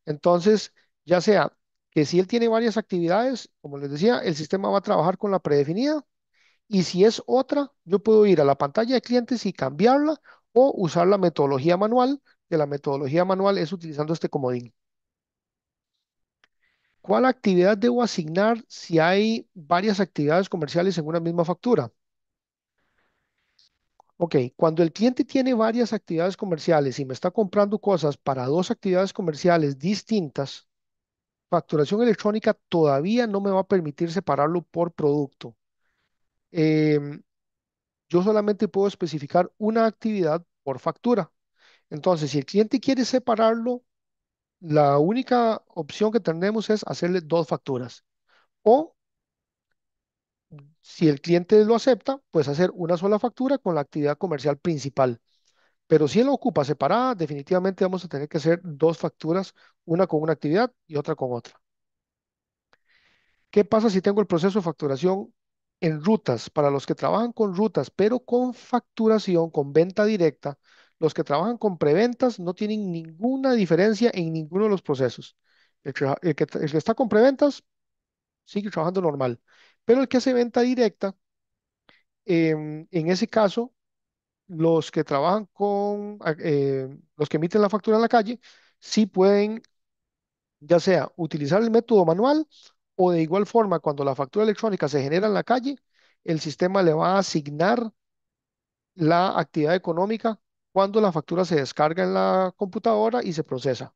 Entonces, ya sea que si él tiene varias actividades, como les decía, el sistema va a trabajar con la predefinida y si es otra, yo puedo ir a la pantalla de clientes y cambiarla o usar la metodología manual, que la metodología manual es utilizando este comodín. ¿Cuál actividad debo asignar si hay varias actividades comerciales en una misma factura? Ok, cuando el cliente tiene varias actividades comerciales y me está comprando cosas para dos actividades comerciales distintas, facturación electrónica todavía no me va a permitir separarlo por producto. Em, yo solamente puedo especificar una actividad por factura. Entonces, si el cliente quiere separarlo, la única opción que tenemos es hacerle dos facturas. O si el cliente lo acepta, pues hacer una sola factura con la actividad comercial principal. Pero si él lo ocupa separada, definitivamente vamos a tener que hacer dos facturas, una con una actividad y otra con otra. ¿Qué pasa si tengo el proceso de facturación en rutas? Para los que trabajan con rutas, pero con facturación, con venta directa, los que trabajan con preventas no tienen ninguna diferencia en ninguno de los procesos. El que está con preventas sigue trabajando normal, pero el que hace venta directa, en ese caso, los que trabajan los que emiten la factura en la calle, sí pueden ya sea utilizar el método manual o de igual forma cuando la factura electrónica se genera en la calle, el sistema le va a asignar la actividad económica cuando la factura se descarga en la computadora y se procesa.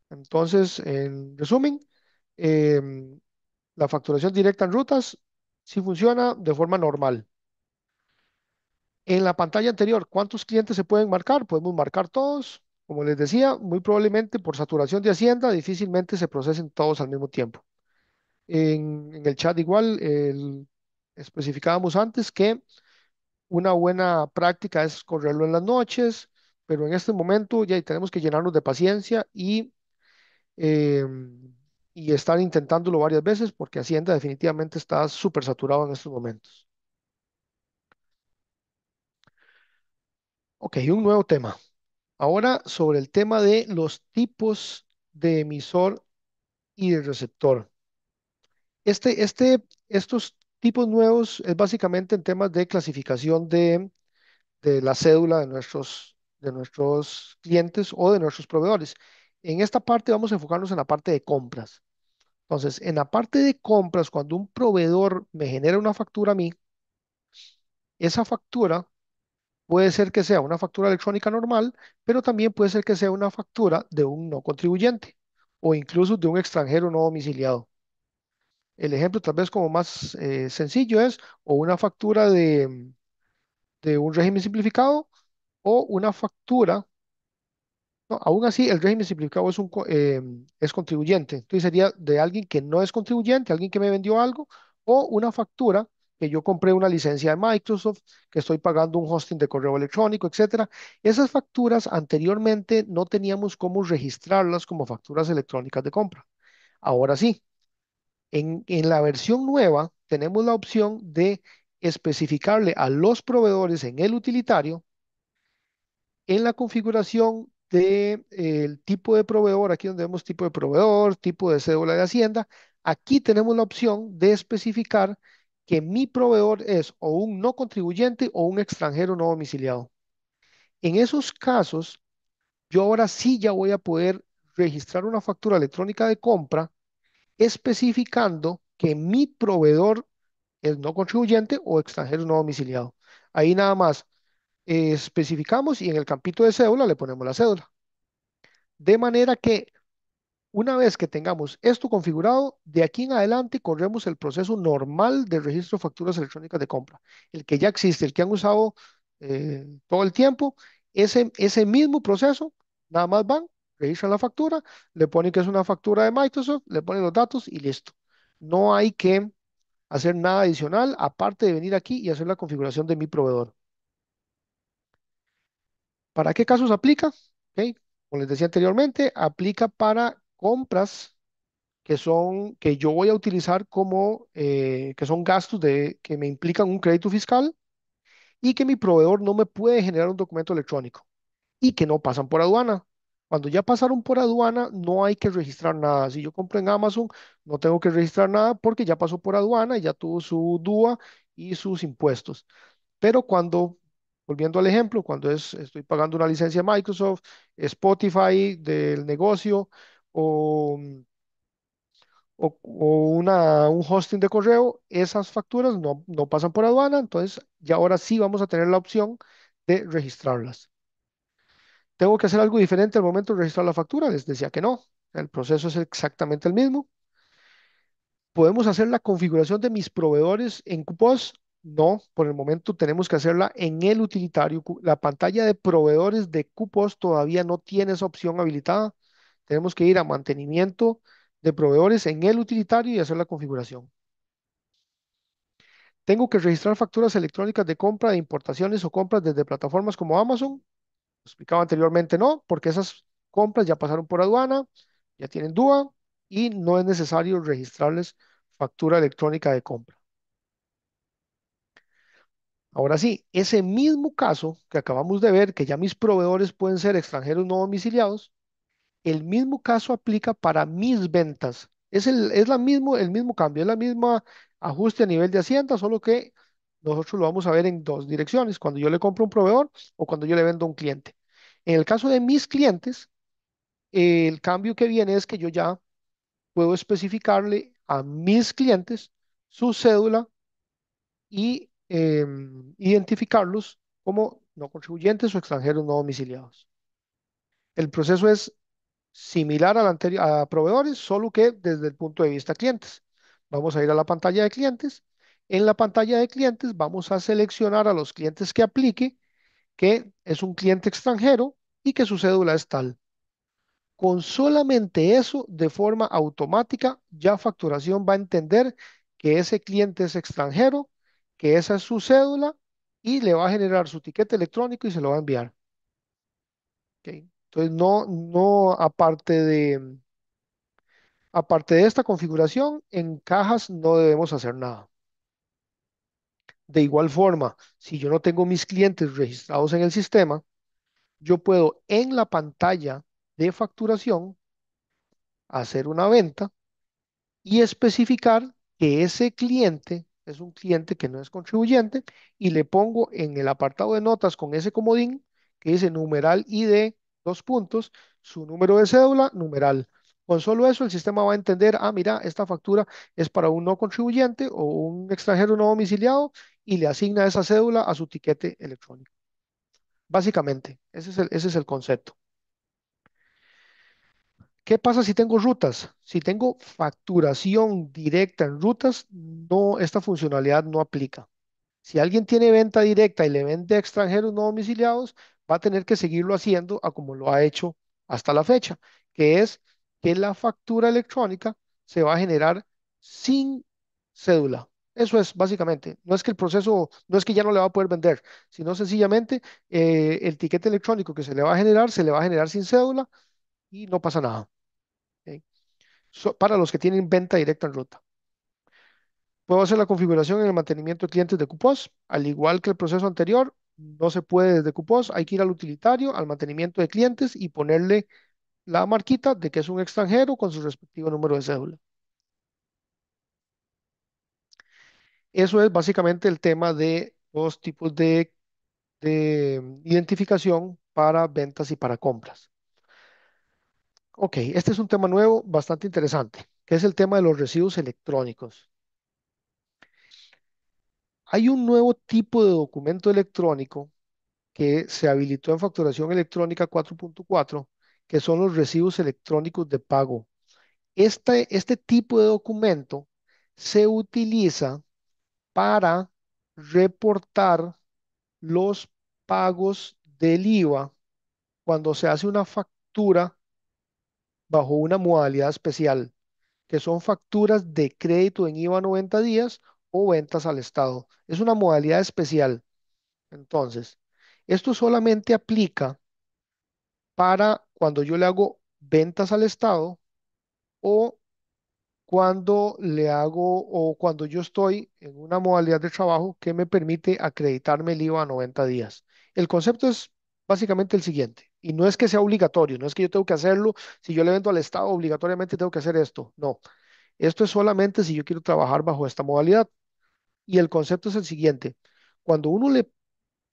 Entonces, en resumen, em, la facturación directa en rutas sí funciona de forma normal. En la pantalla anterior, ¿cuántos clientes se pueden marcar? Podemos marcar todos. Como les decía, muy probablemente por saturación de Hacienda, difícilmente se procesen todos al mismo tiempo. En el chat igual especificábamos antes que una buena práctica es correrlo en las noches, pero en este momento ya tenemos que llenarnos de paciencia eh, y estar intentándolo varias veces porque Hacienda definitivamente está súper saturado en estos momentos. Ok, un nuevo tema. Ahora sobre el tema de los tipos de emisor y de receptor. Estos tipos nuevos es básicamente en temas de clasificación de la cédula de nuestros clientes o de nuestros proveedores. En esta parte vamos a enfocarnos en la parte de compras. Entonces, en la parte de compras, cuando un proveedor me genera una factura a mí, esa factura puede ser que sea una factura electrónica normal, pero también puede ser que sea una factura de un no contribuyente o incluso de un extranjero no domiciliado. El ejemplo tal vez como más sencillo es o una factura de un régimen simplificado o una factura. No, aún así, el régimen simplificado es contribuyente. Entonces sería de alguien que no es contribuyente, alguien que me vendió algo, o una factura que yo compré una licencia de Microsoft, que estoy pagando un hosting de correo electrónico, etcétera. Esas facturas anteriormente no teníamos cómo registrarlas como facturas electrónicas de compra. Ahora sí, en la versión nueva tenemos la opción de especificarle a los proveedores en el utilitario en la configuración del tipo de proveedor, aquí donde vemos tipo de proveedor, tipo de cédula de Hacienda, aquí tenemos la opción de especificar que mi proveedor es o un no contribuyente o un extranjero no domiciliado. En esos casos, yo ahora sí ya voy a poder registrar una factura electrónica de compra especificando que mi proveedor es no contribuyente o extranjero no domiciliado. Ahí nada más especificamos y en el campito de cédula le ponemos la cédula. De manera que una vez que tengamos esto configurado, de aquí en adelante corremos el proceso normal de registro de facturas electrónicas de compra, el que ya existe, el que han usado todo el tiempo, ese mismo proceso, nada más van, registran la factura, le ponen que es una factura de Microsoft, le ponen los datos y listo. No hay que hacer nada adicional aparte de venir aquí y hacer la configuración de mi proveedor. ¿Para qué casos aplica? Ok, como les decía anteriormente, aplica para compras que yo voy a utilizar que son gastos que me implican un crédito fiscal y que mi proveedor no me puede generar un documento electrónico y que no pasan por aduana. Cuando ya pasaron por aduana, no hay que registrar nada. Si yo compro en Amazon, no tengo que registrar nada porque ya pasó por aduana y ya tuvo su DUA y sus impuestos. Pero cuando, volviendo al ejemplo, cuando estoy pagando una licencia de Microsoft, Spotify del negocio o, un hosting de correo, esas facturas no pasan por aduana, entonces ya ahora sí vamos a tener la opción de registrarlas. ¿Tengo que hacer algo diferente al momento de registrar la factura? Les decía que no, el proceso es exactamente el mismo. ¿Podemos hacer la configuración de mis proveedores en QPOS? No, por el momento tenemos que hacerla en el utilitario. La pantalla de proveedores de QPOS todavía no tiene esa opción habilitada. Tenemos que ir a mantenimiento de proveedores en el utilitario y hacer la configuración. ¿Tengo que registrar facturas electrónicas de compra de importaciones o compras desde plataformas como Amazon? Lo explicaba anteriormente, no, porque esas compras ya pasaron por aduana, ya tienen DUA y no es necesario registrarles factura electrónica de compra. Ahora sí, ese mismo caso que acabamos de ver, que ya mis proveedores pueden ser extranjeros no domiciliados, el mismo caso aplica para mis ventas. El mismo cambio, es la misma ajuste a nivel de Hacienda, solo que nosotros lo vamos a ver en dos direcciones, cuando yo le compro a un proveedor o cuando yo le vendo a un cliente. En el caso de mis clientes, el cambio que viene es que yo ya puedo especificarle a mis clientes su cédula y identificarlos como no contribuyentes o extranjeros no domiciliados. El proceso es similar al anterior a proveedores, solo que desde el punto de vista clientes. Vamos a ir a la pantalla de clientes. En la pantalla de clientes vamos a seleccionar a los clientes que aplique, que es un cliente extranjero y que su cédula es tal. Con solamente eso, de forma automática, ya facturación va a entender que ese cliente es extranjero, que esa es su cédula y le va a generar su tiquete electrónico y se lo va a enviar. ¿Ok? Entonces, aparte de esta configuración, en cajas no debemos hacer nada. De igual forma, si yo no tengo mis clientes registrados en el sistema, yo puedo en la pantalla de facturación hacer una venta y especificar que ese cliente es un cliente que no es contribuyente y le pongo en el apartado de notas con ese comodín que dice numeral ID, dos puntos, su número de cédula, numeral. Con solo eso el sistema va a entender, ah, mira, esta factura es para un no contribuyente o un extranjero no domiciliado y le asigna esa cédula a su tiquete electrónico. Básicamente, ese es el concepto. ¿Qué pasa si tengo rutas? Si tengo facturación directa en rutas, no, esta funcionalidad no aplica. Si alguien tiene venta directa y le vende a extranjeros no domiciliados, va a tener que seguirlo haciendo a como lo ha hecho hasta la fecha, que es que la factura electrónica se va a generar sin cédula. Eso es básicamente. No es que el proceso, no es que ya no le va a poder vender, sino sencillamente el tiquete electrónico que se le va a generar, se le va a generar sin cédula y no pasa nada. ¿Ok? Para los que tienen venta directa en ruta. Puedo hacer la configuración en el mantenimiento de clientes de QPOS. Al igual que el proceso anterior, no se puede desde QPOS. Hay que ir al utilitario, al mantenimiento de clientes y ponerle la marquita de que es un extranjero con su respectivo número de cédula. Eso es básicamente el tema de dos tipos de identificación para ventas y para compras. Ok, este es un tema nuevo, bastante interesante, que es el tema de los recibos electrónicos. Hay un nuevo tipo de documento electrónico que se habilitó en facturación electrónica 4.4, que son los recibos electrónicos de pago. Este tipo de documento se utiliza para reportar los pagos del IVA cuando se hace una factura bajo una modalidad especial, que son facturas de crédito en IVA 90 días o ventas al Estado. Es una modalidad especial. Entonces, esto solamente aplica para cuando yo le hago ventas al Estado o cuando le hago o cuando yo estoy en una modalidad de trabajo que me permite acreditarme el IVA a 90 días. El concepto es básicamente el siguiente. Y no es que sea obligatorio, no es que yo tengo que hacerlo, si yo le vendo al Estado, obligatoriamente tengo que hacer esto. No, esto es solamente si yo quiero trabajar bajo esta modalidad. Y el concepto es el siguiente. Cuando uno le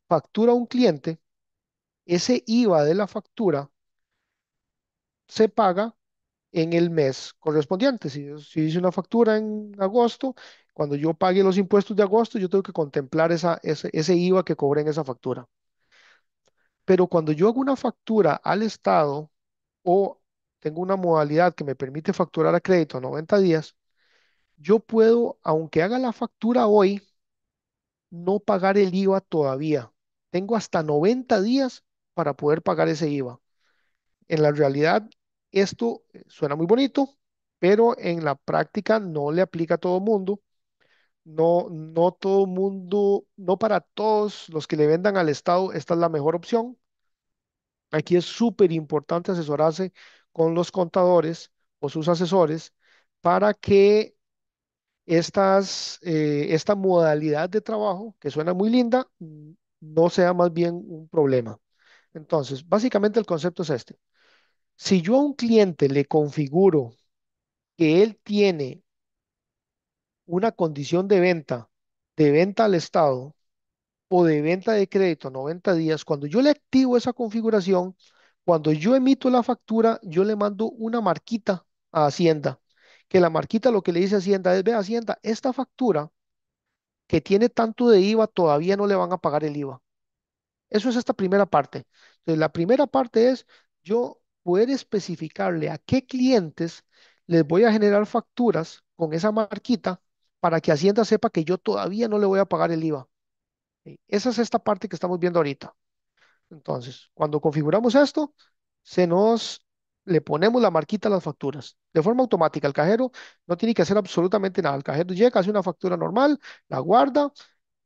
factura a un cliente, ese IVA de la factura se paga en el mes correspondiente. Si hice una factura en agosto, cuando yo pague los impuestos de agosto, yo tengo que contemplar ese IVA que cobré en esa factura. Pero cuando yo hago una factura al Estado o tengo una modalidad que me permite facturar a crédito a 90 días, yo puedo, aunque haga la factura hoy, no pagar el IVA todavía. Tengo hasta 90 días para poder pagar ese IVA. En la realidad, esto suena muy bonito, pero en la práctica no le aplica a todo mundo. No, no todo mundo, no para todos los que le vendan al Estado, esta es la mejor opción. Aquí es súper importante asesorarse con los contadores o sus asesores para que esta modalidad de trabajo, que suena muy linda, no sea más bien un problema. Entonces, básicamente el concepto es este. Si yo a un cliente le configuro que él tiene una condición de venta al Estado o de venta de crédito a 90 días, cuando yo le activo esa configuración, cuando yo emito la factura, yo le mando una marquita a Hacienda, que la marquita lo que le dice a Hacienda es, ve Hacienda, esta factura que tiene tanto de IVA todavía no le van a pagar el IVA. Eso es esta primera parte. Entonces, la primera parte es yo poder especificarle a qué clientes les voy a generar facturas con esa marquita para que Hacienda sepa que yo todavía no le voy a pagar el IVA. ¿Sí? Esa es esta parte que estamos viendo ahorita. Entonces, cuando configuramos esto, le ponemos la marquita a las facturas de forma automática. El cajero no tiene que hacer absolutamente nada. El cajero llega, hace una factura normal, la guarda,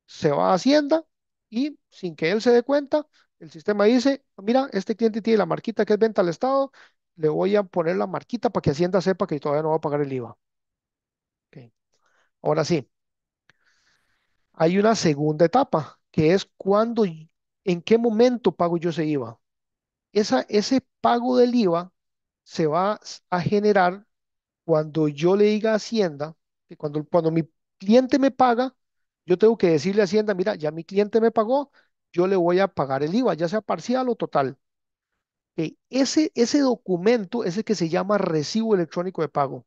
se va a Hacienda y sin que él se dé cuenta, el sistema dice, mira, este cliente tiene la marquita que es venta al Estado, le voy a poner la marquita para que Hacienda sepa que todavía no va a pagar el IVA. Ok. Ahora sí, hay una segunda etapa, que es en qué momento pago yo ese IVA. Ese pago del IVA se va a generar cuando yo le diga a Hacienda, que cuando mi cliente me paga, yo tengo que decirle a Hacienda, mira, ya mi cliente me pagó, yo le voy a pagar el IVA, ya sea parcial o total. Ese documento es el que se llama recibo electrónico de pago.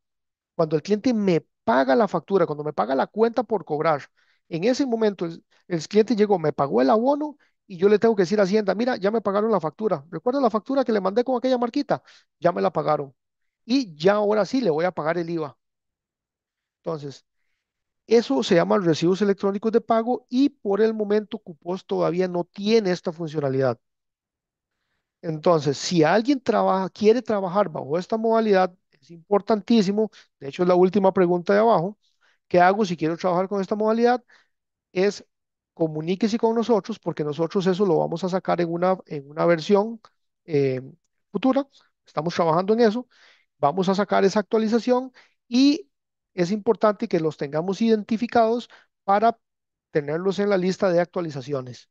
Cuando el cliente me paga la factura, cuando me paga la cuenta por cobrar, en ese momento el cliente llegó, me pagó el abono y yo le tengo que decir a Hacienda, mira, ya me pagaron la factura. ¿Recuerda la factura que le mandé con aquella marquita? Ya me la pagaron. Y ya ahora sí le voy a pagar el IVA. Entonces, eso se llama recibos electrónicos de pago y por el momento Cupos todavía no tiene esta funcionalidad. Entonces, si alguien quiere trabajar bajo esta modalidad, es importantísimo, de hecho es la última pregunta de abajo, ¿qué hago si quiero trabajar con esta modalidad? Es comuníquese con nosotros porque nosotros eso lo vamos a sacar en una versión eh, futura. Estamos trabajando en eso. Vamos a sacar esa actualización y es importante que los tengamos identificados para tenerlos en la lista de actualizaciones,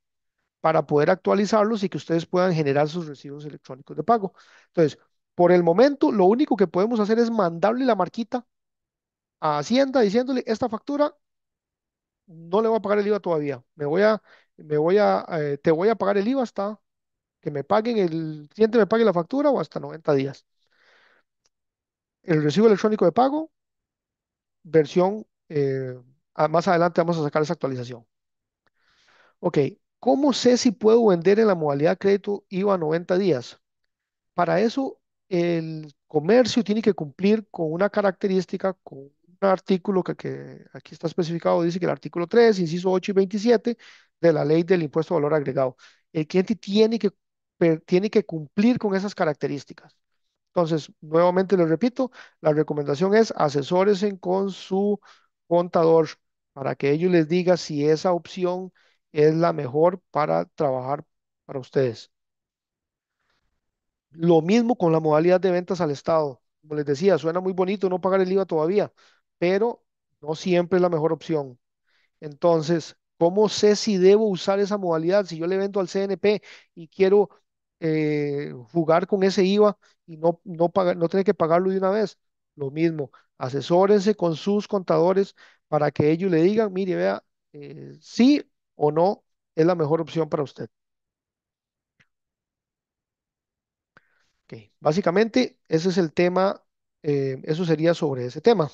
para poder actualizarlos y que ustedes puedan generar sus recibos electrónicos de pago. Entonces, por el momento, lo único que podemos hacer es mandarle la marquita a Hacienda diciéndole, esta factura no le voy a pagar el IVA todavía. Te voy a pagar el IVA hasta que el cliente me pague la factura o hasta 90 días. El recibo electrónico de pago, versión, más adelante vamos a sacar esa actualización. Ok, ¿cómo sé si puedo vender en la modalidad crédito IVA a 90 días? Para eso, el comercio tiene que cumplir con una característica, con un artículo que aquí está especificado, dice que el artículo 3, inciso 8 y 27 de la ley del impuesto de valor agregado. El cliente tiene que cumplir con esas características. Entonces, nuevamente les repito, la recomendación es asesórense con su contador para que ellos les diga si esa opción es la mejor para trabajar para ustedes. Lo mismo con la modalidad de ventas al Estado. Como les decía, suena muy bonito no pagar el IVA todavía, pero no siempre es la mejor opción. Entonces, ¿cómo sé si debo usar esa modalidad? Si yo le vendo al CNP y quiero jugar con ese IVA y no tener que pagarlo de una vez. Lo mismo, asesórense con sus contadores para que ellos le digan, mire, vea, sí o no es la mejor opción para usted. Ok, básicamente, ese es el tema, eso sería sobre ese tema.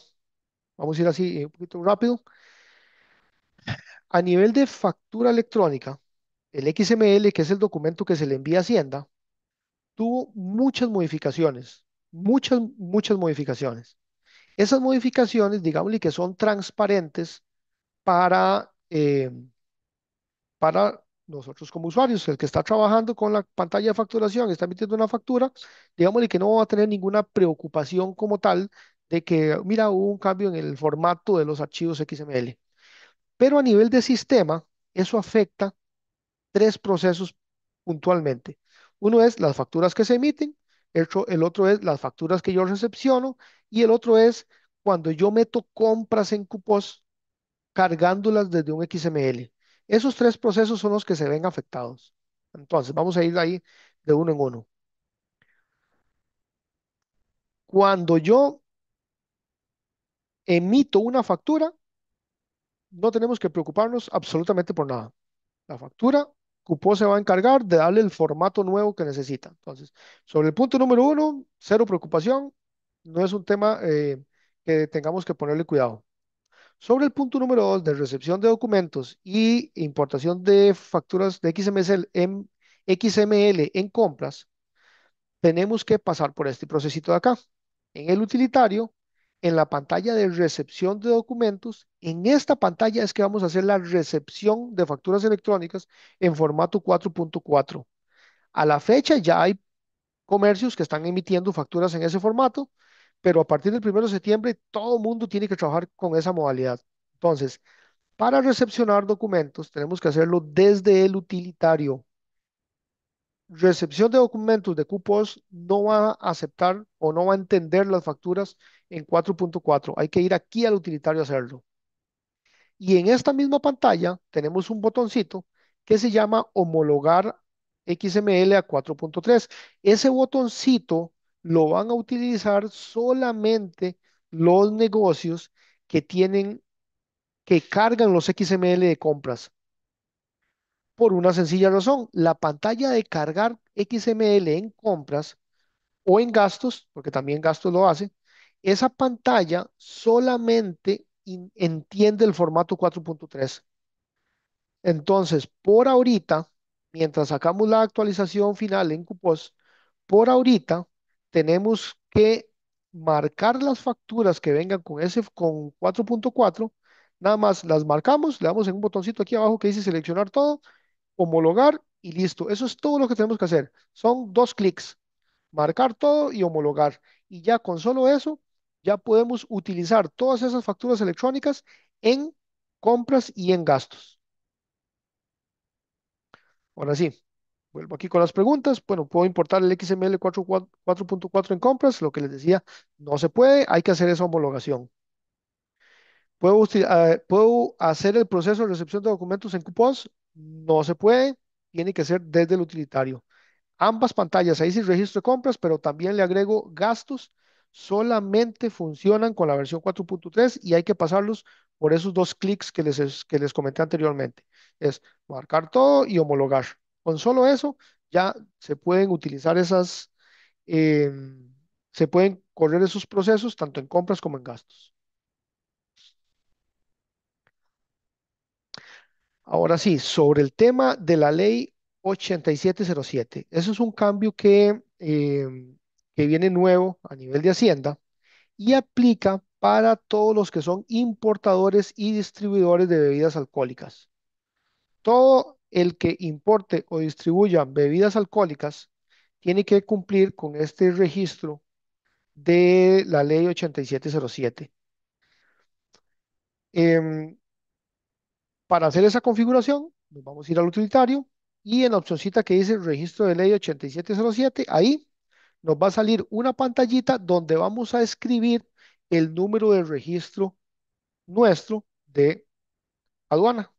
Vamos a ir así un poquito rápido. A nivel de factura electrónica, el XML, que es el documento que se le envía a Hacienda, tuvo muchas modificaciones, muchas modificaciones. Esas modificaciones, digámosle que son transparentes para, para nosotros como usuarios. El que está trabajando con la pantalla de facturación, está emitiendo una factura, digámosle que no va a tener ninguna preocupación como tal de que, mira, hubo un cambio en el formato de los archivos XML. Pero a nivel de sistema, eso afecta tres procesos puntualmente. Uno es las facturas que se emiten, el otro es las facturas que yo recepciono y el otro es cuando yo meto compras en cupos cargándolas desde un XML. Esos tres procesos son los que se ven afectados. Entonces, vamos a ir ahí de uno en uno. Cuando yo emito una factura, no tenemos que preocuparnos absolutamente por nada. La factura, Cupo se va a encargar de darle el formato nuevo que necesita. Entonces, sobre el punto número uno, cero preocupación, no es un tema que tengamos que ponerle cuidado. Sobre el punto número dos, de recepción de documentos y importación de facturas de XML en compras, tenemos que pasar por este procesito de acá. En el utilitario, en la pantalla de recepción de documentos, en esta pantalla es que vamos a hacer la recepción de facturas electrónicas en formato 4.4. A la fecha ya hay comercios que están emitiendo facturas en ese formato, pero a partir del 1 de septiembre todo el mundo tiene que trabajar con esa modalidad. Entonces, para recepcionar documentos tenemos que hacerlo desde el utilitario. Recepción de documentos de cupos no va a aceptar o no va a entender las facturas en 4.4. Hay que ir aquí al utilitario a hacerlo. Y en esta misma pantalla tenemos un botoncito que se llama homologar XML a 4.3. Ese botoncito lo van a utilizar solamente los negocios que tienen, que cargan los XML de compras. Por una sencilla razón, la pantalla de cargar XML en compras o en gastos, porque también gastos lo hace, esa pantalla solamente entiende el formato 4.3. Entonces, por ahorita, mientras sacamos la actualización final en Cupos, por ahorita tenemos que marcar las facturas que vengan con 4.4, nada más las marcamos, le damos en un botoncito aquí abajo que dice seleccionar todo, homologar y listo. Eso es todo lo que tenemos que hacer. Son dos clics, marcar todo y homologar. Y ya con solo eso, ya podemos utilizar todas esas facturas electrónicas en compras y en gastos. Ahora sí, vuelvo aquí con las preguntas. Bueno, puedo importar el XML 4.4 en compras. Lo que les decía, no se puede, hay que hacer esa homologación. ¿Puedo hacer el proceso de recepción de documentos en cupos? No se puede, tiene que ser desde el utilitario. Ambas pantallas, ahí sí registro de compras, pero también le agrego gastos, solamente funcionan con la versión 4.3 y hay que pasarlos por esos dos clics que les comenté anteriormente. Es marcar todo y homologar. Con solo eso ya se pueden utilizar se pueden correr esos procesos tanto en compras como en gastos. Ahora sí, sobre el tema de la ley 8707, eso es un cambio que viene nuevo a nivel de Hacienda y aplica para todos los que son importadores y distribuidores de bebidas alcohólicas. Todo el que importe o distribuya bebidas alcohólicas tiene que cumplir con este registro de la ley 8707. Em, Para hacer esa configuración, nos vamos a ir al utilitario y en la opcióncita que dice registro de ley 8707, ahí nos va a salir una pantallita donde vamos a escribir el número de registro nuestro de aduana.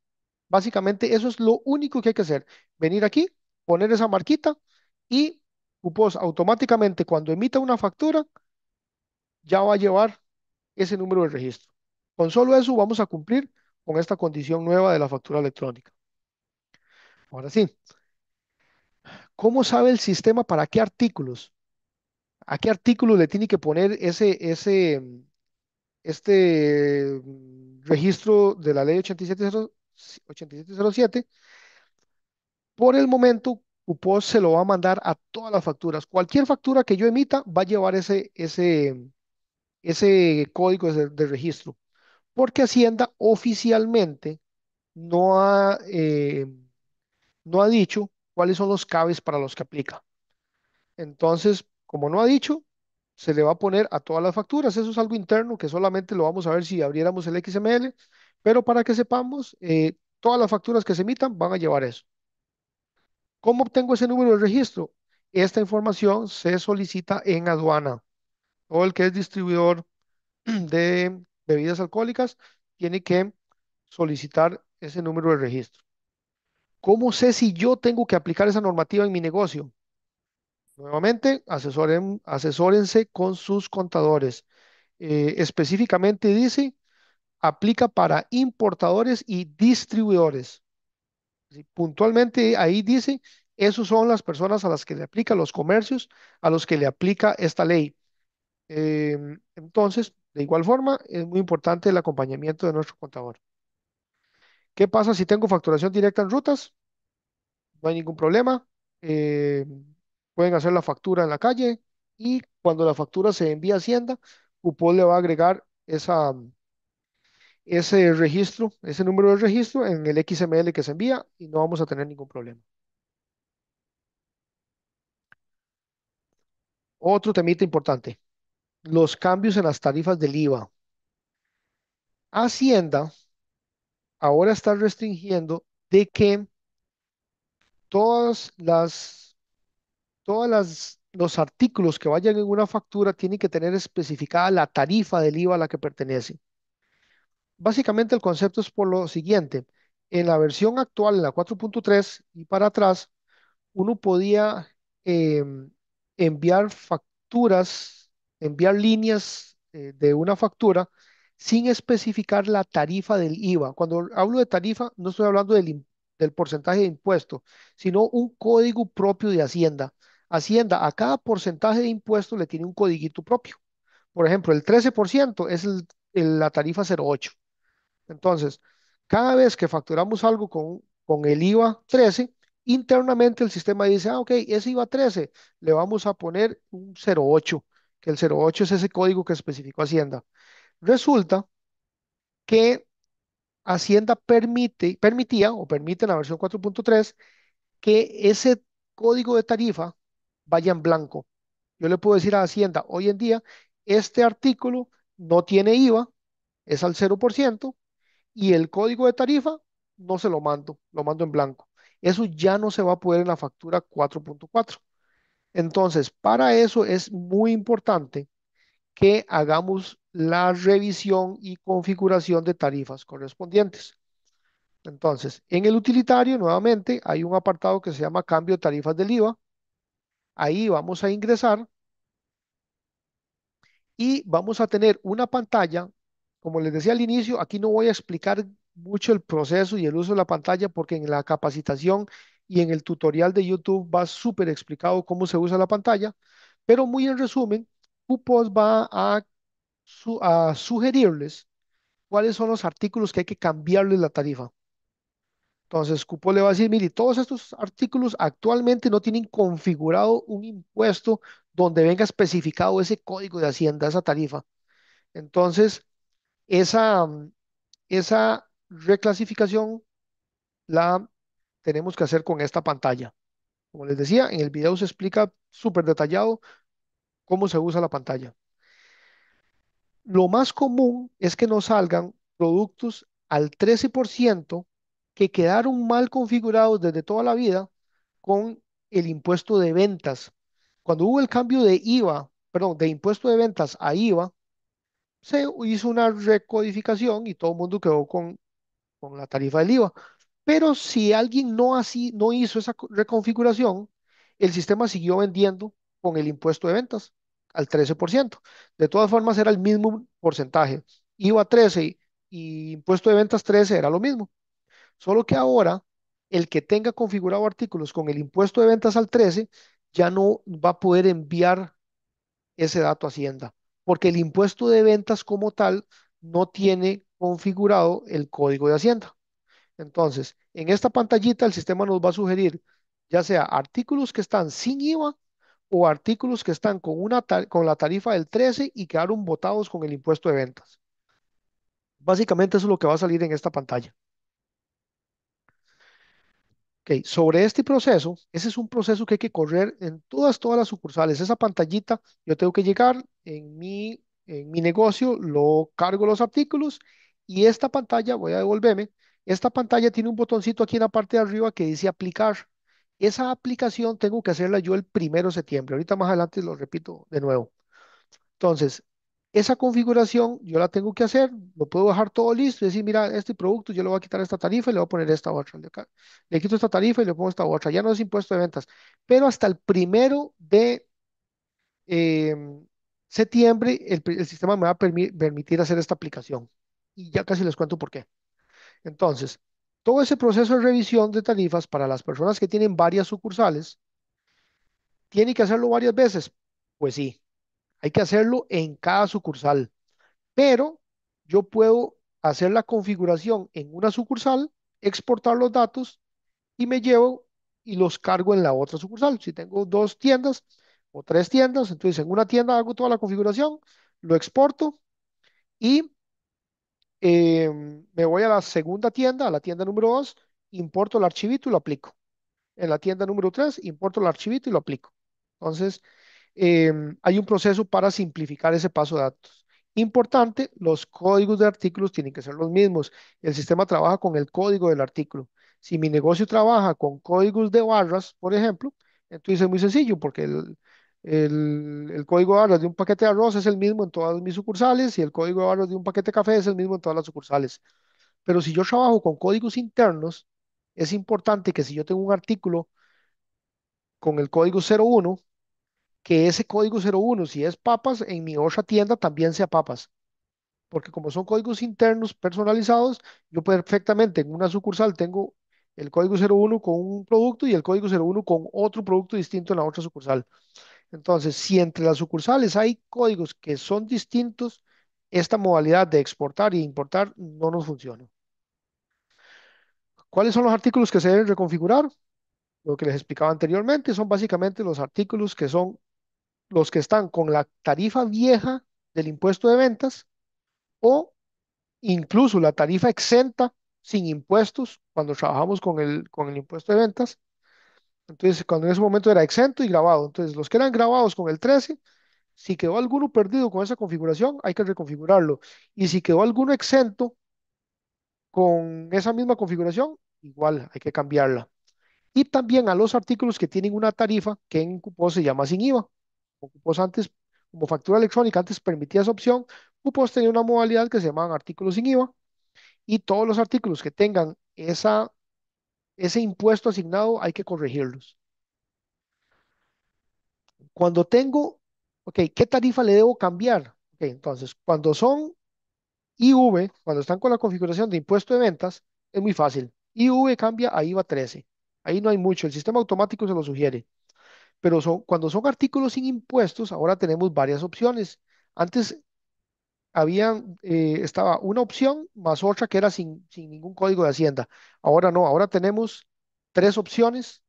Básicamente eso es lo único que hay que hacer. Venir aquí, poner esa marquita y Cupos automáticamente cuando emita una factura ya va a llevar ese número de registro. Con solo eso vamos a cumplir con esta condición nueva de la factura electrónica. Ahora sí, ¿cómo sabe el sistema para qué artículos? ¿A qué artículo le tiene que poner registro de la ley 8707? Por el momento, UPOS se lo va a mandar a todas las facturas. Cualquier factura que yo emita va a llevar ese código de registro, porque Hacienda oficialmente no no ha dicho cuáles son los CABES para los que aplica. Entonces, como no ha dicho, se le va a poner a todas las facturas. Eso es algo interno que solamente lo vamos a ver si abriéramos el XML, pero para que sepamos, todas las facturas que se emitan van a llevar eso. ¿Cómo obtengo ese número de registro? Esta información se solicita en aduana. Todo el que es distribuidor de bebidas alcohólicas tiene que solicitar ese número de registro. ¿Cómo sé si yo tengo que aplicar esa normativa en mi negocio? Nuevamente, asesórense con sus contadores. Específicamente dice, aplica para importadores y distribuidores. Sí, puntualmente ahí dice, esos son las personas a las que le aplica, los comercios a los que le aplica esta ley. Entonces, de igual forma, es muy importante el acompañamiento de nuestro contador. ¿Qué pasa si tengo facturación directa en rutas? No hay ningún problema. Eh, Pueden hacer la factura en la calle y cuando la factura se envía a Hacienda, UPOL le va a agregar ese registro, ese número de registro en el XML que se envía y no vamos a tener ningún problema. Otro temita importante, los cambios en las tarifas del IVA. Hacienda ahora está restringiendo de que todas los artículos que vayan en una factura tienen que tener especificada la tarifa del IVA a la que pertenece. Básicamente el concepto es por lo siguiente. En la versión actual, en la 4.3 y para atrás, uno podía enviar facturas, enviar líneas de una factura sin especificar la tarifa del IVA. Cuando hablo de tarifa, no estoy hablando del porcentaje de impuesto, sino un código propio de Hacienda. Hacienda a cada porcentaje de impuesto le tiene un codiguito propio. Por ejemplo, el 13% es la tarifa 08. Entonces, cada vez que facturamos algo con el IVA 13, internamente el sistema dice, ah, ok, ese IVA 13, le vamos a poner un 08, que el 08 es ese código que especificó Hacienda. Resulta que Hacienda permitía o permite en la versión 4.3 que ese código de tarifa vaya en blanco. Yo le puedo decir a Hacienda, hoy en día, este artículo no tiene IVA, es al 0%, y el código de tarifa no se lo mando en blanco. Eso ya no se va a poder en la factura 4.4. Entonces, para eso es muy importante que hagamos la revisión y configuración de tarifas correspondientes. Entonces, en el utilitario, nuevamente, hay un apartado que se llama cambio de tarifas del IVA. Ahí vamos a ingresar y vamos a tener una pantalla, como les decía al inicio, aquí no voy a explicar mucho el proceso y el uso de la pantalla porque en la capacitación y en el tutorial de YouTube va súper explicado cómo se usa la pantalla, pero muy en resumen, QPOS va a sugerirles cuáles son los artículos que hay que cambiarles la tarifa. Entonces, Cupo le va a decir, mire, todos estos artículos actualmente no tienen configurado un impuesto donde venga especificado ese código de Hacienda, esa tarifa. Entonces, esa, esa reclasificación la tenemos que hacer con esta pantalla. Como les decía, en el video se explica súper detallado cómo se usa la pantalla. Lo más común es que nos salgan productos al 13% que quedaron mal configurados desde toda la vida con el impuesto de ventas. Cuando hubo el cambio de IVA, perdón, de impuesto de ventas a IVA, se hizo una recodificación y todo el mundo quedó con la tarifa del IVA. Pero si alguien no hizo esa reconfiguración, el sistema siguió vendiendo con el impuesto de ventas al 13%. De todas formas, era el mismo porcentaje. IVA 13 y impuesto de ventas 13 era lo mismo. Solo que ahora, el que tenga configurado artículos con el impuesto de ventas al 13 ya no va a poder enviar ese dato a Hacienda, porque el impuesto de ventas como tal no tiene configurado el código de Hacienda. Entonces, en esta pantallita el sistema nos va a sugerir ya sea artículos que están sin IVA o artículos que están con, con la tarifa del 13 y quedaron botados con el impuesto de ventas. Básicamente eso es lo que va a salir en esta pantalla. Ok, sobre este proceso, ese es un proceso que hay que correr en todas las sucursales. Esa pantallita, yo tengo que llegar en mi negocio, lo cargo los artículos y esta pantalla, voy a devolverme, esta pantalla tiene un botoncito aquí en la parte de arriba que dice aplicar. Esa aplicación tengo que hacerla yo el 1 de septiembre. Ahorita más adelante lo repito de nuevo. Entonces, esa configuración yo la tengo que hacer, lo puedo dejar todo listo y decir, mira, este producto yo le voy a quitar esta tarifa y le voy a poner esta otra. Le quito esta tarifa y le pongo esta otra. Ya no es impuesto de ventas. Pero hasta el 1 de septiembre el sistema me va a permitir hacer esta aplicación. Y ya casi les cuento por qué. Entonces, todo ese proceso de revisión de tarifas para las personas que tienen varias sucursales, ¿tiene que hacerlo varias veces? Pues sí, hay que hacerlo en cada sucursal. Pero yo puedo hacer la configuración en una sucursal, exportar los datos y me llevo y los cargo en la otra sucursal. Si tengo 2 tiendas o 3 tiendas, entonces en una tienda hago toda la configuración, lo exporto y me voy a la segunda tienda, a la tienda número 2, importo el archivito y lo aplico. En la tienda número 3 importo el archivito y lo aplico. Entonces, hay un proceso para simplificar ese paso de datos. Importante, los códigos de artículos tienen que ser los mismos. El sistema trabaja con el código del artículo. Si mi negocio trabaja con códigos de barras, por ejemplo, entonces es muy sencillo porque el código de barras de un paquete de arroz es el mismo en todas mis sucursales y el código de barras de un paquete de café es el mismo en todas las sucursales. Pero si yo trabajo con códigos internos, es importante que si yo tengo un artículo con el código 01, que ese código 01, si es papas, en mi otra tienda también sea papas, porque como son códigos internos personalizados, yo perfectamente en una sucursal tengo el código 01 con un producto y el código 01 con otro producto distinto en la otra sucursal. Entonces, si entre las sucursales hay códigos que son distintos, esta modalidad de exportar e importar no nos funciona. ¿Cuáles son los artículos que se deben reconfigurar? Lo que les explicaba anteriormente son básicamente los artículos que son los que están con la tarifa vieja del impuesto de ventas o incluso la tarifa exenta sin impuestos cuando trabajamos con el impuesto de ventas. Entonces, cuando en ese momento era exento y grabado. Entonces, los que eran grabados con el 13, si quedó alguno perdido con esa configuración, hay que reconfigurarlo. Y si quedó alguno exento con esa misma configuración, igual hay que cambiarla. Y también a los artículos que tienen una tarifa que en Cupos se llama sin IVA. Cupos antes, como factura electrónica, antes permitía esa opción. Cupos tenía una modalidad que se llamaban artículos sin IVA y todos los artículos que tengan ese impuesto asignado hay que corregirlos. Cuando tengo, ok, ¿qué tarifa le debo cambiar? Ok, entonces, cuando son IV, cuando están con la configuración de impuesto de ventas, es muy fácil. IV cambia a IVA 13. Ahí no hay mucho, el sistema automático se lo sugiere. Pero cuando son artículos sin impuestos, ahora tenemos varias opciones. Antes estaba una opción más otra que era sin ningún código de Hacienda. Ahora no, ahora tenemos 3 opciones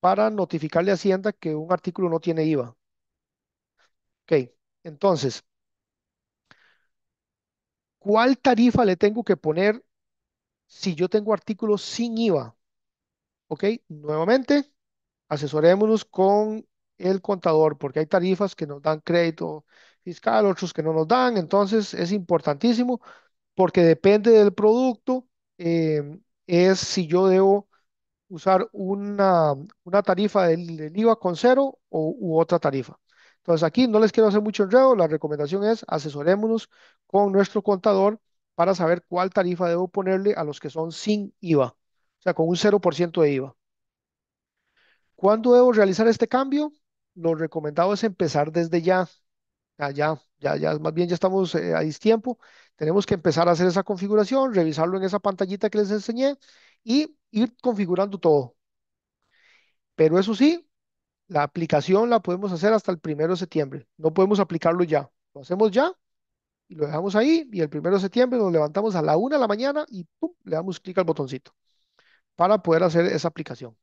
para notificarle a Hacienda que un artículo no tiene IVA. Ok, entonces, ¿cuál tarifa le tengo que poner si yo tengo artículos sin IVA? Ok, nuevamente, asesorémonos con el contador porque hay tarifas que nos dan crédito fiscal, otros que no nos dan. Entonces, es importantísimo porque depende del producto, es si yo debo usar una tarifa del IVA con cero u otra tarifa. Entonces aquí no les quiero hacer mucho enredo, la recomendación es asesorémonos con nuestro contador para saber cuál tarifa debo ponerle a los que son sin IVA, o sea, con un 0% de IVA. ¿Cuándo debo realizar este cambio? Lo recomendado es empezar desde ya. Más bien ya estamos a tiempo. Tenemos que empezar a hacer esa configuración, revisarlo en esa pantallita que les enseñé y ir configurando todo. Pero eso sí, la aplicación la podemos hacer hasta el 1 de septiembre. No podemos aplicarlo ya. Lo hacemos ya y lo dejamos ahí y el 1 de septiembre nos levantamos a la 1 de la mañana y ¡pum! Le damos clic al botoncito para poder hacer esa aplicación.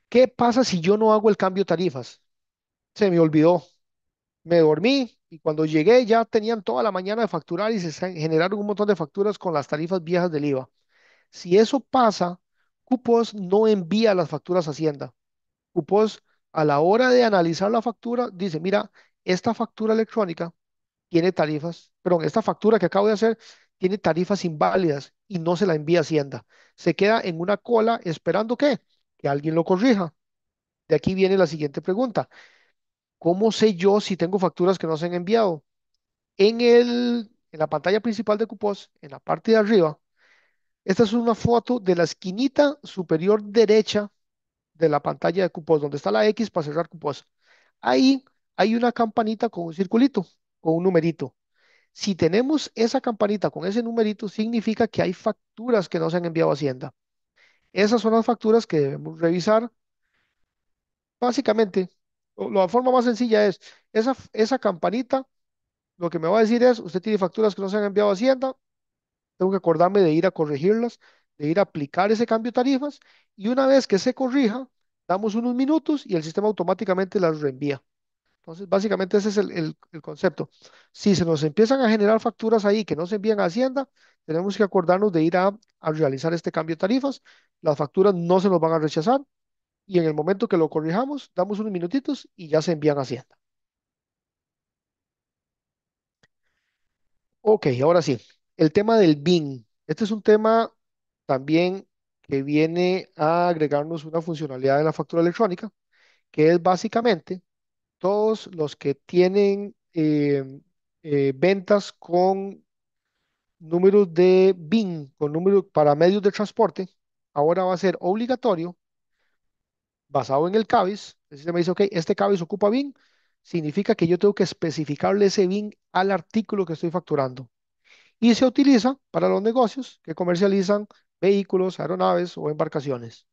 ¿Qué pasa si yo no hago el cambio de tarifas? Se me olvidó, me dormí y cuando llegué ya tenían toda la mañana de facturar y generaron un montón de facturas con las tarifas viejas del IVA. Si eso pasa, Cupos no envía las facturas a Hacienda. Cupos, a la hora de analizar la factura, dice, mira, esta factura electrónica tiene tarifas, perdón, esta factura que acabo de hacer tiene tarifas inválidas y no se la envía a Hacienda. Se queda en una cola esperando que alguien lo corrija. De aquí viene la siguiente pregunta. ¿Cómo sé yo si tengo facturas que no se han enviado? En la pantalla principal de Cupos, en la parte de arriba, esta es una foto de la esquinita superior derecha de la pantalla de Cupos, donde está la X para cerrar Cupos. Ahí hay una campanita con un circulito, con un numerito. Si tenemos esa campanita con ese numerito, significa que hay facturas que no se han enviado a Hacienda. Esas son las facturas que debemos revisar. Básicamente, la forma más sencilla es esa campanita. Lo que me va a decir es, usted tiene facturas que no se han enviado a Hacienda, tengo que acordarme de ir a corregirlas, de ir a aplicar ese cambio de tarifas y una vez que se corrija, damos unos minutos y el sistema automáticamente las reenvía. Entonces, básicamente ese es el concepto. Si se nos empiezan a generar facturas ahí que no se envían a Hacienda, tenemos que acordarnos de ir a realizar este cambio de tarifas. Las facturas no se nos van a rechazar y en el momento que lo corrijamos, damos unos minutitos y ya se envían a Hacienda. Ok, ahora sí, el tema del BIN. Este es un tema también que viene a agregarnos una funcionalidad en la factura electrónica, que es básicamente todos los que tienen ventas con números de BIN, con números para medios de transporte, ahora va a ser obligatorio, basado en el CABIS. El sistema dice, ok, este CABIS ocupa BIN, significa que yo tengo que especificarle ese BIN al artículo que estoy facturando. Y se utiliza para los negocios que comercializan vehículos, aeronaves o embarcaciones.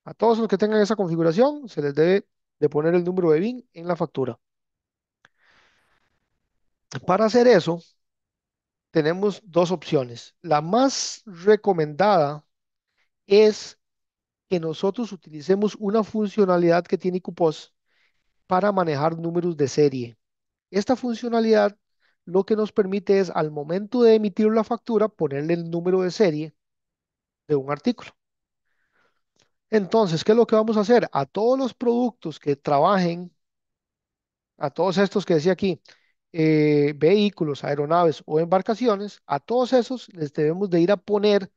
A todos los que tengan esa configuración se les debe de poner el número de BIN en la factura. Para hacer eso, tenemos dos opciones. La más recomendada es que nosotros utilicemos una funcionalidad que tiene Cupos para manejar números de serie. Esta funcionalidad lo que nos permite es al momento de emitir la factura ponerle el número de serie de un artículo. Entonces, ¿qué es lo que vamos a hacer? A todos los productos que trabajen, a todos estos que decía aquí, vehículos, aeronaves o embarcaciones, a todos esos les debemos de ir a poner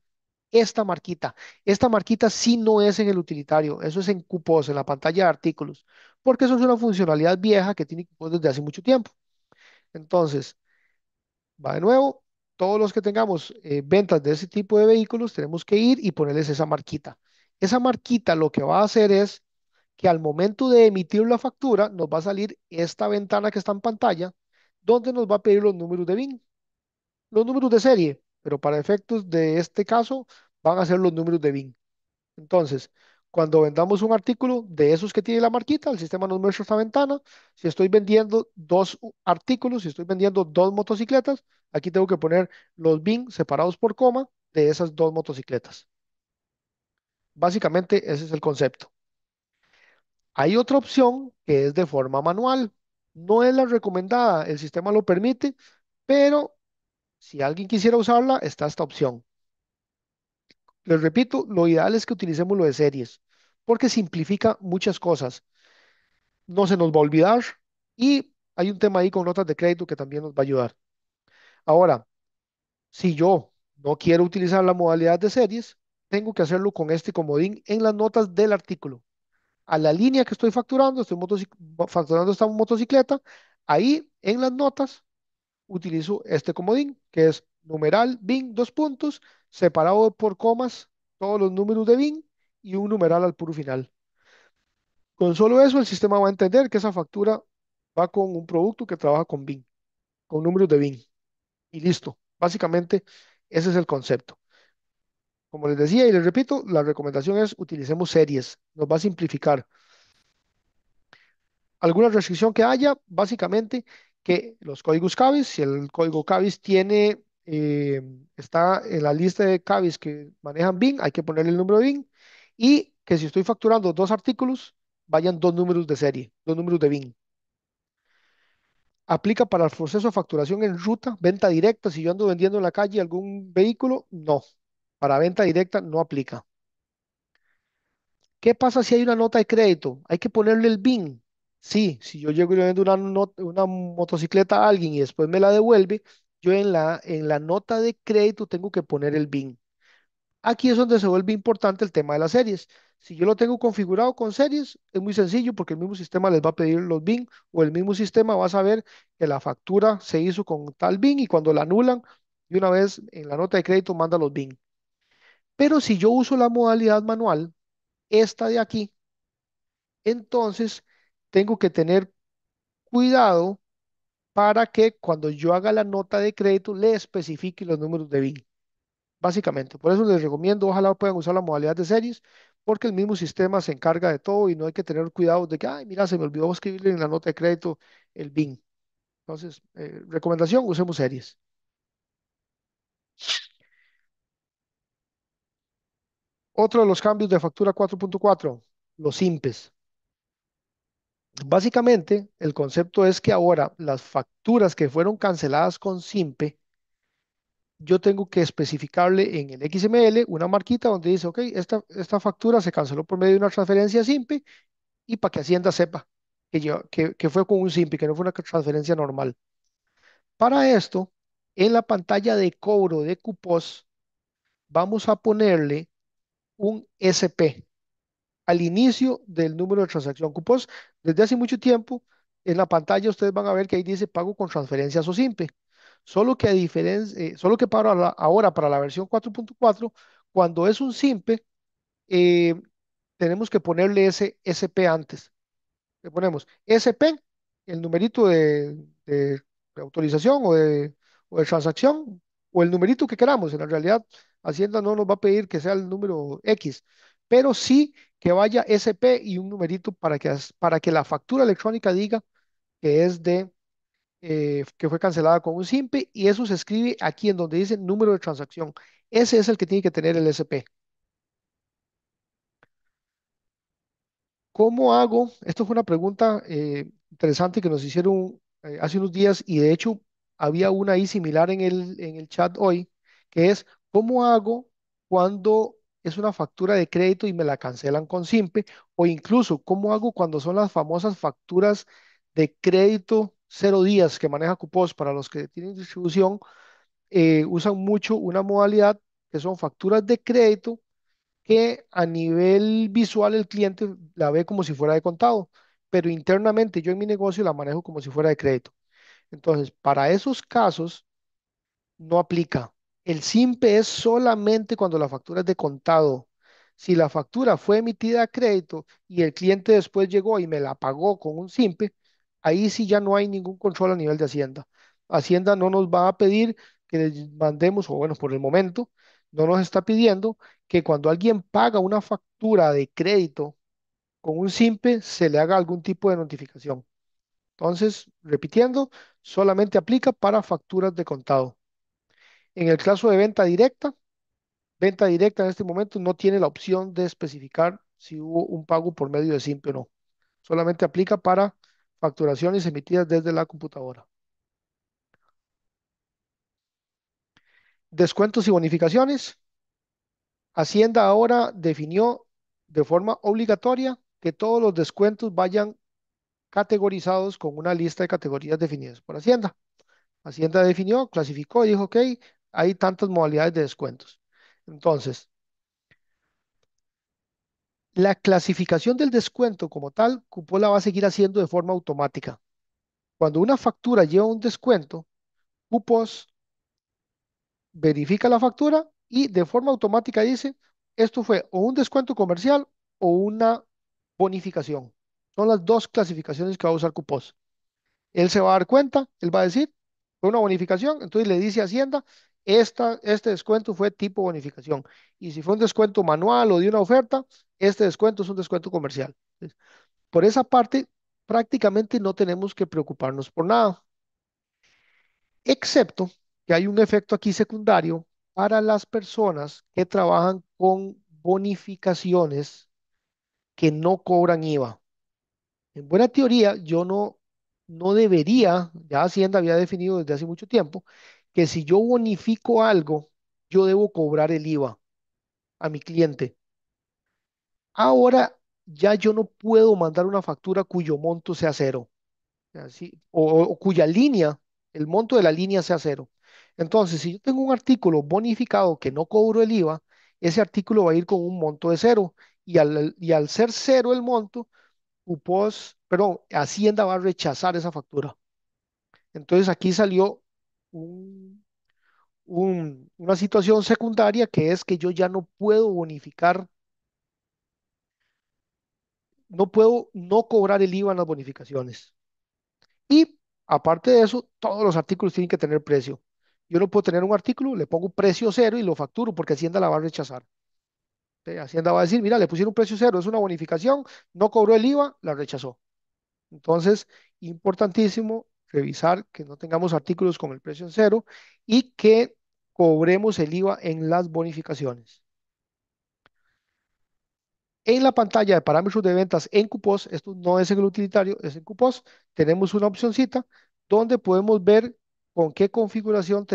esta marquita. Esta marquita sí no es en el utilitario, eso es en Cupos, en la pantalla de artículos, porque eso es una funcionalidad vieja que tiene Cupos desde hace mucho tiempo. Entonces, va de nuevo, todos los que tengamos ventas de ese tipo de vehículos, tenemos que ir y ponerles esa marquita. Esa marquita lo que va a hacer es que al momento de emitir la factura nos va a salir esta ventana que está en pantalla, donde nos va a pedir los números de BIN, los números de serie, pero para efectos de este caso van a ser los números de BIN. Entonces, cuando vendamos un artículo de esos que tiene la marquita, el sistema nos muestra esta ventana. Si estoy vendiendo dos artículos, si estoy vendiendo dos motocicletas, aquí tengo que poner los BIN separados por coma de esas dos motocicletas. Básicamente, ese es el concepto. Hay otra opción que es de forma manual. No es la recomendada, el sistema lo permite, pero si alguien quisiera usarla, está esta opción. Les repito, lo ideal es que utilicemos lo de series, porque simplifica muchas cosas. No se nos va a olvidar y hay un tema ahí con notas de crédito que también nos va a ayudar. Ahora, si yo no quiero utilizar la modalidad de series, tengo que hacerlo con este comodín en las notas del artículo. A la línea que estoy facturando, facturando esta motocicleta, ahí en las notas utilizo este comodín, que es numeral BIN, dos puntos, separado por comas, todos los números de BIN y un numeral al puro final. Con solo eso, el sistema va a entender que esa factura va con un producto que trabaja con BIN, con números de BIN. Y listo. Básicamente, ese es el concepto. Como les decía y les repito, la recomendación es utilicemos series. Nos va a simplificar. Alguna restricción que haya, básicamente, que los códigos CABIS, si el código CABIS tiene, está en la lista de CABIS que manejan BIN, hay que ponerle el número de BIN. Y que si estoy facturando dos artículos, vayan dos números de serie, dos números de BIN. ¿Aplica para el proceso de facturación en ruta, venta directa? Si yo ando vendiendo en la calle algún vehículo, no. Para venta directa no aplica. ¿Qué pasa si hay una nota de crédito? Hay que ponerle el BIN. Sí, si yo llego y le vendo una motocicleta a alguien y después me la devuelve, yo en la nota de crédito tengo que poner el BIN. Aquí es donde se vuelve importante el tema de las series. Si yo lo tengo configurado con series, es muy sencillo porque el mismo sistema les va a pedir los BIN o el mismo sistema va a saber que la factura se hizo con tal BIN y cuando la anulan, de una vez en la nota de crédito manda los BIN. Pero si yo uso la modalidad manual, esta de aquí, entonces tengo que tener cuidado para que cuando yo haga la nota de crédito le especifique los números de BIN. Básicamente, por eso les recomiendo, ojalá puedan usar la modalidad de series, porque el mismo sistema se encarga de todo y no hay que tener cuidado de que, ay, mira, se me olvidó escribirle en la nota de crédito el BIN. Entonces, recomendación, usemos series. Otro de los cambios de factura 4.4, los IMPES. Básicamente, el concepto es que ahora las facturas que fueron canceladas con SIMPE, yo tengo que especificarle en el XML una marquita donde dice, ok, esta factura se canceló por medio de una transferencia SIMPE y para que Hacienda sepa que fue con un SIMPE, que no fue una transferencia normal. Para esto, en la pantalla de cobro de cupos, vamos a ponerle un SP al inicio del número de transacción cupos. Desde hace mucho tiempo, en la pantalla ustedes van a ver que ahí dice pago con transferencias o SIMPE. Solo que ahora para la versión 4.4, cuando es un SIMPE, eh, tenemos que ponerle ese SP antes. Le ponemos SP, el numerito de autorización o de transacción, o el numerito que queramos. En la realidad, Hacienda no nos va a pedir que sea el número X, pero sí que vaya SP y un numerito para que la factura electrónica diga que es que fue cancelada con un SIMPE y eso se escribe aquí en donde dice número de transacción. Ese es el que tiene que tener el SP. ¿Cómo hago? Esto fue una pregunta interesante que nos hicieron hace unos días y de hecho había una ahí similar en el chat hoy, que es, ¿cómo hago cuando es una factura de crédito y me la cancelan con SIMPE? O incluso, ¿cómo hago cuando son las famosas facturas de crédito 0 días que maneja Cupos? Para los que tienen distribución, usan mucho una modalidad que son facturas de crédito que a nivel visual el cliente la ve como si fuera de contado, pero internamente yo en mi negocio la manejo como si fuera de crédito. Entonces, para esos casos no aplica. El SIMPE es solamente cuando la factura es de contado. Si la factura fue emitida a crédito y el cliente después llegó y me la pagó con un SIMPE, ahí sí ya no hay ningún control a nivel de Hacienda. Hacienda no nos va a pedir que les mandemos, o bueno, por el momento, no nos está pidiendo que cuando alguien paga una factura de crédito con un SIMPE se le haga algún tipo de notificación. Entonces, repitiendo, solamente aplica para facturas de contado. En el caso de venta directa en este momento no tiene la opción de especificar si hubo un pago por medio de SIMPE o no. Solamente aplica para facturaciones emitidas desde la computadora. Descuentos y bonificaciones. Hacienda ahora definió de forma obligatoria que todos los descuentos vayan categorizados con una lista de categorías definidas por Hacienda. Hacienda definió, clasificó y dijo, ok, hay tantas modalidades de descuentos. Entonces, la clasificación del descuento como tal, Cupola va a seguir haciendo de forma automática. Cuando una factura lleva un descuento, Cupos verifica la factura y de forma automática dice, esto fue o un descuento comercial o una bonificación. Son las dos clasificaciones que va a usar Cupos. Él se va a dar cuenta, él va a decir, fue una bonificación, entonces le dice a Hacienda, este descuento fue tipo bonificación. Y si fue un descuento manual o de una oferta, este descuento es un descuento comercial. Entonces, por esa parte, prácticamente no tenemos que preocuparnos por nada, excepto que hay un efecto aquí secundario para las personas que trabajan con bonificaciones que no cobran IVA. En buena teoría, yo no debería, ya Hacienda había definido desde hace mucho tiempo, que si yo bonifico algo, yo debo cobrar el IVA a mi cliente. Ahora ya yo no puedo mandar una factura cuyo monto sea cero, así, o cuya línea, el monto de la línea sea cero. Entonces, si yo tengo un artículo bonificado que no cobro el IVA, ese artículo va a ir con un monto de cero. Y al ser cero el monto, perdón, Hacienda va a rechazar esa factura. Entonces aquí salió una situación secundaria que es que yo ya no puedo bonificar, no puedo no cobrar el IVA en las bonificaciones. Y aparte de eso, todos los artículos tienen que tener precio. Yo no puedo tener un artículo, le pongo precio cero y lo facturo porque Hacienda la va a rechazar. Hacienda va a decir, mira, le pusieron un precio cero, es una bonificación, no cobró el IVA, la rechazó. Entonces, importantísimo revisar que no tengamos artículos con el precio en cero y que cobremos el IVA en las bonificaciones. En la pantalla de parámetros de ventas en Cupos, esto no es en el utilitario, es en Cupos, tenemos una opcioncita donde podemos ver con qué configuración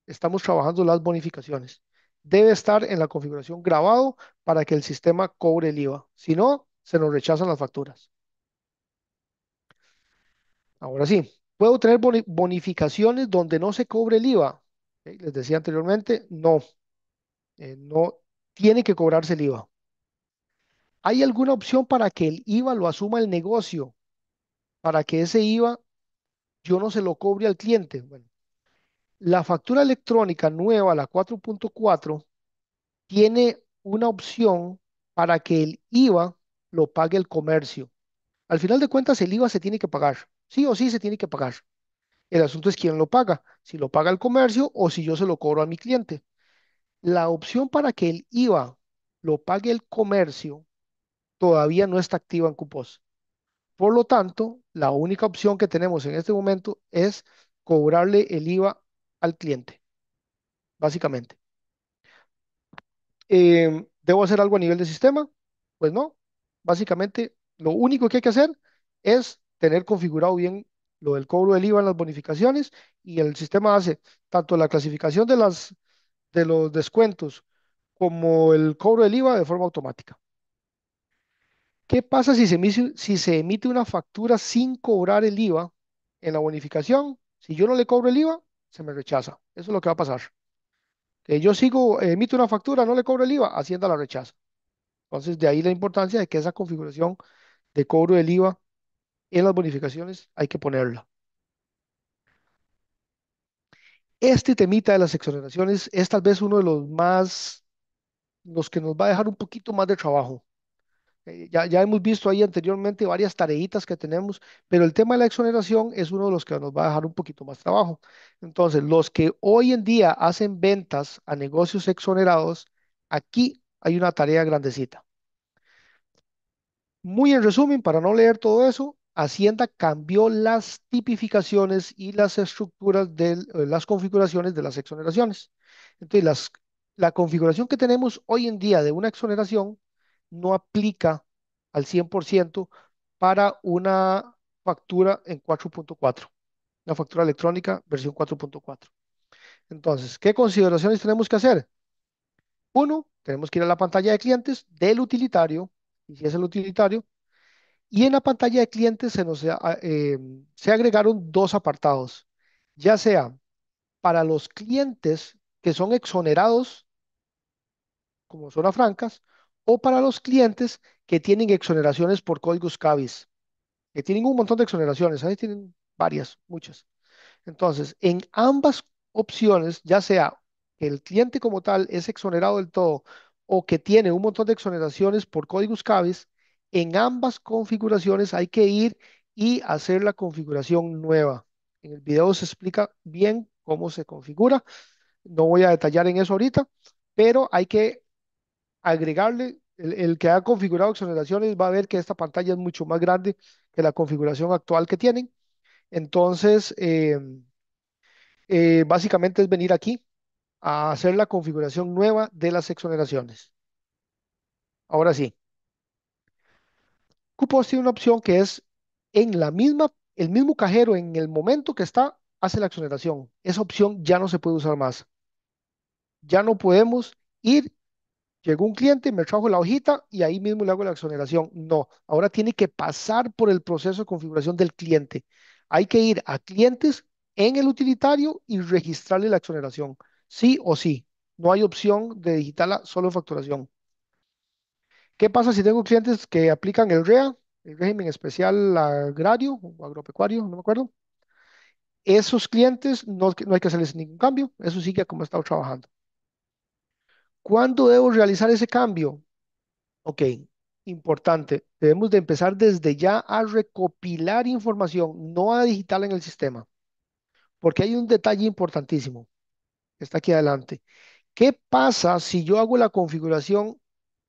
estamos trabajando las bonificaciones. Debe estar en la configuración grabado para que el sistema cobre el IVA. Si no, se nos rechazan las facturas. Ahora sí, puedo tener bonificaciones donde no se cobre el IVA. Ok, les decía anteriormente, no, no tiene que cobrarse el IVA. ¿Hay alguna opción para que el IVA lo asuma el negocio? Para que ese IVA yo no se lo cobre al cliente. Bueno, la factura electrónica nueva, la 4.4, tiene una opción para que el IVA lo pague el comercio. Al final de cuentas, el IVA se tiene que pagar. Sí o sí se tiene que pagar. El asunto es quién lo paga, si lo paga el comercio o si yo se lo cobro a mi cliente. La opción para que el IVA lo pague el comercio todavía no está activa en Cupos. Por lo tanto, la única opción que tenemos en este momento es cobrarle el IVA al cliente, básicamente. ¿Debo hacer algo a nivel de sistema? Pues no. Básicamente, lo único que hay que hacer es tener configurado bien lo del cobro del IVA en las bonificaciones y el sistema hace tanto la clasificación de los descuentos como el cobro del IVA de forma automática. ¿Qué pasa si se emite una factura sin cobrar el IVA en la bonificación? Si yo no le cobro el IVA, se me rechaza. Eso es lo que va a pasar. Que yo sigo, emito una factura, no le cobro el IVA, Hacienda la rechaza. Entonces, de ahí la importancia de que esa configuración de cobro del IVA en las bonificaciones hay que ponerla. Este temita de las exoneraciones es tal vez uno de los que nos va a dejar un poquito más de trabajo. Ya hemos visto ahí anteriormente varias tareitas que tenemos, pero el tema de la exoneración es uno de los que nos va a dejar un poquito más trabajo. Entonces, los que hoy en día hacen ventas a negocios exonerados, aquí hay una tarea grandecita. Muy en resumen, para no leer todo eso, Hacienda cambió las tipificaciones y las estructuras de las configuraciones de las exoneraciones. Entonces, la configuración que tenemos hoy en día de una exoneración no aplica al 100% para una factura en 4.4, una factura electrónica versión 4.4. Entonces, ¿qué consideraciones tenemos que hacer? Uno, tenemos que ir a la pantalla de clientes del utilitario, y si es el utilitario, y en la pantalla de clientes se agregaron dos apartados, ya sea para los clientes que son exonerados como zona francas o para los clientes que tienen exoneraciones por códigos CABIS, que tienen un montón de exoneraciones, ahí tienen varias, muchas. Entonces, en ambas opciones, ya sea que el cliente como tal es exonerado del todo o que tiene un montón de exoneraciones por códigos CABES, en ambas configuraciones hay que ir y hacer la configuración nueva. En el video se explica bien cómo se configura. No voy a detallar en eso ahorita, pero hay que agregarle, el que ha configurado exoneraciones va a ver que esta pantalla es mucho más grande que la configuración actual que tienen. Entonces, básicamente es venir aquí a hacer la configuración nueva de las exoneraciones. Ahora sí, Cupos tiene una opción que es en la misma, el mismo cajero en el momento que está, hace la exoneración. Esa opción ya no se puede usar más. Ya no podemos ir. Llegó un cliente, me trajo la hojita y ahí mismo le hago la exoneración. No, ahora tiene que pasar por el proceso de configuración del cliente. Hay que ir a clientes en el utilitario y registrarle la exoneración. Sí o sí. No hay opción de digitarla solo en facturación. ¿Qué pasa si tengo clientes que aplican el REA, el régimen especial agrario o agropecuario, no me acuerdo? Esos clientes no hay que hacerles ningún cambio. Eso sigue como he estado trabajando. ¿Cuándo debo realizar ese cambio? Ok, importante. Debemos de empezar desde ya a recopilar información, no a digital en el sistema, porque hay un detalle importantísimo que está aquí adelante. ¿Qué pasa si yo hago la configuración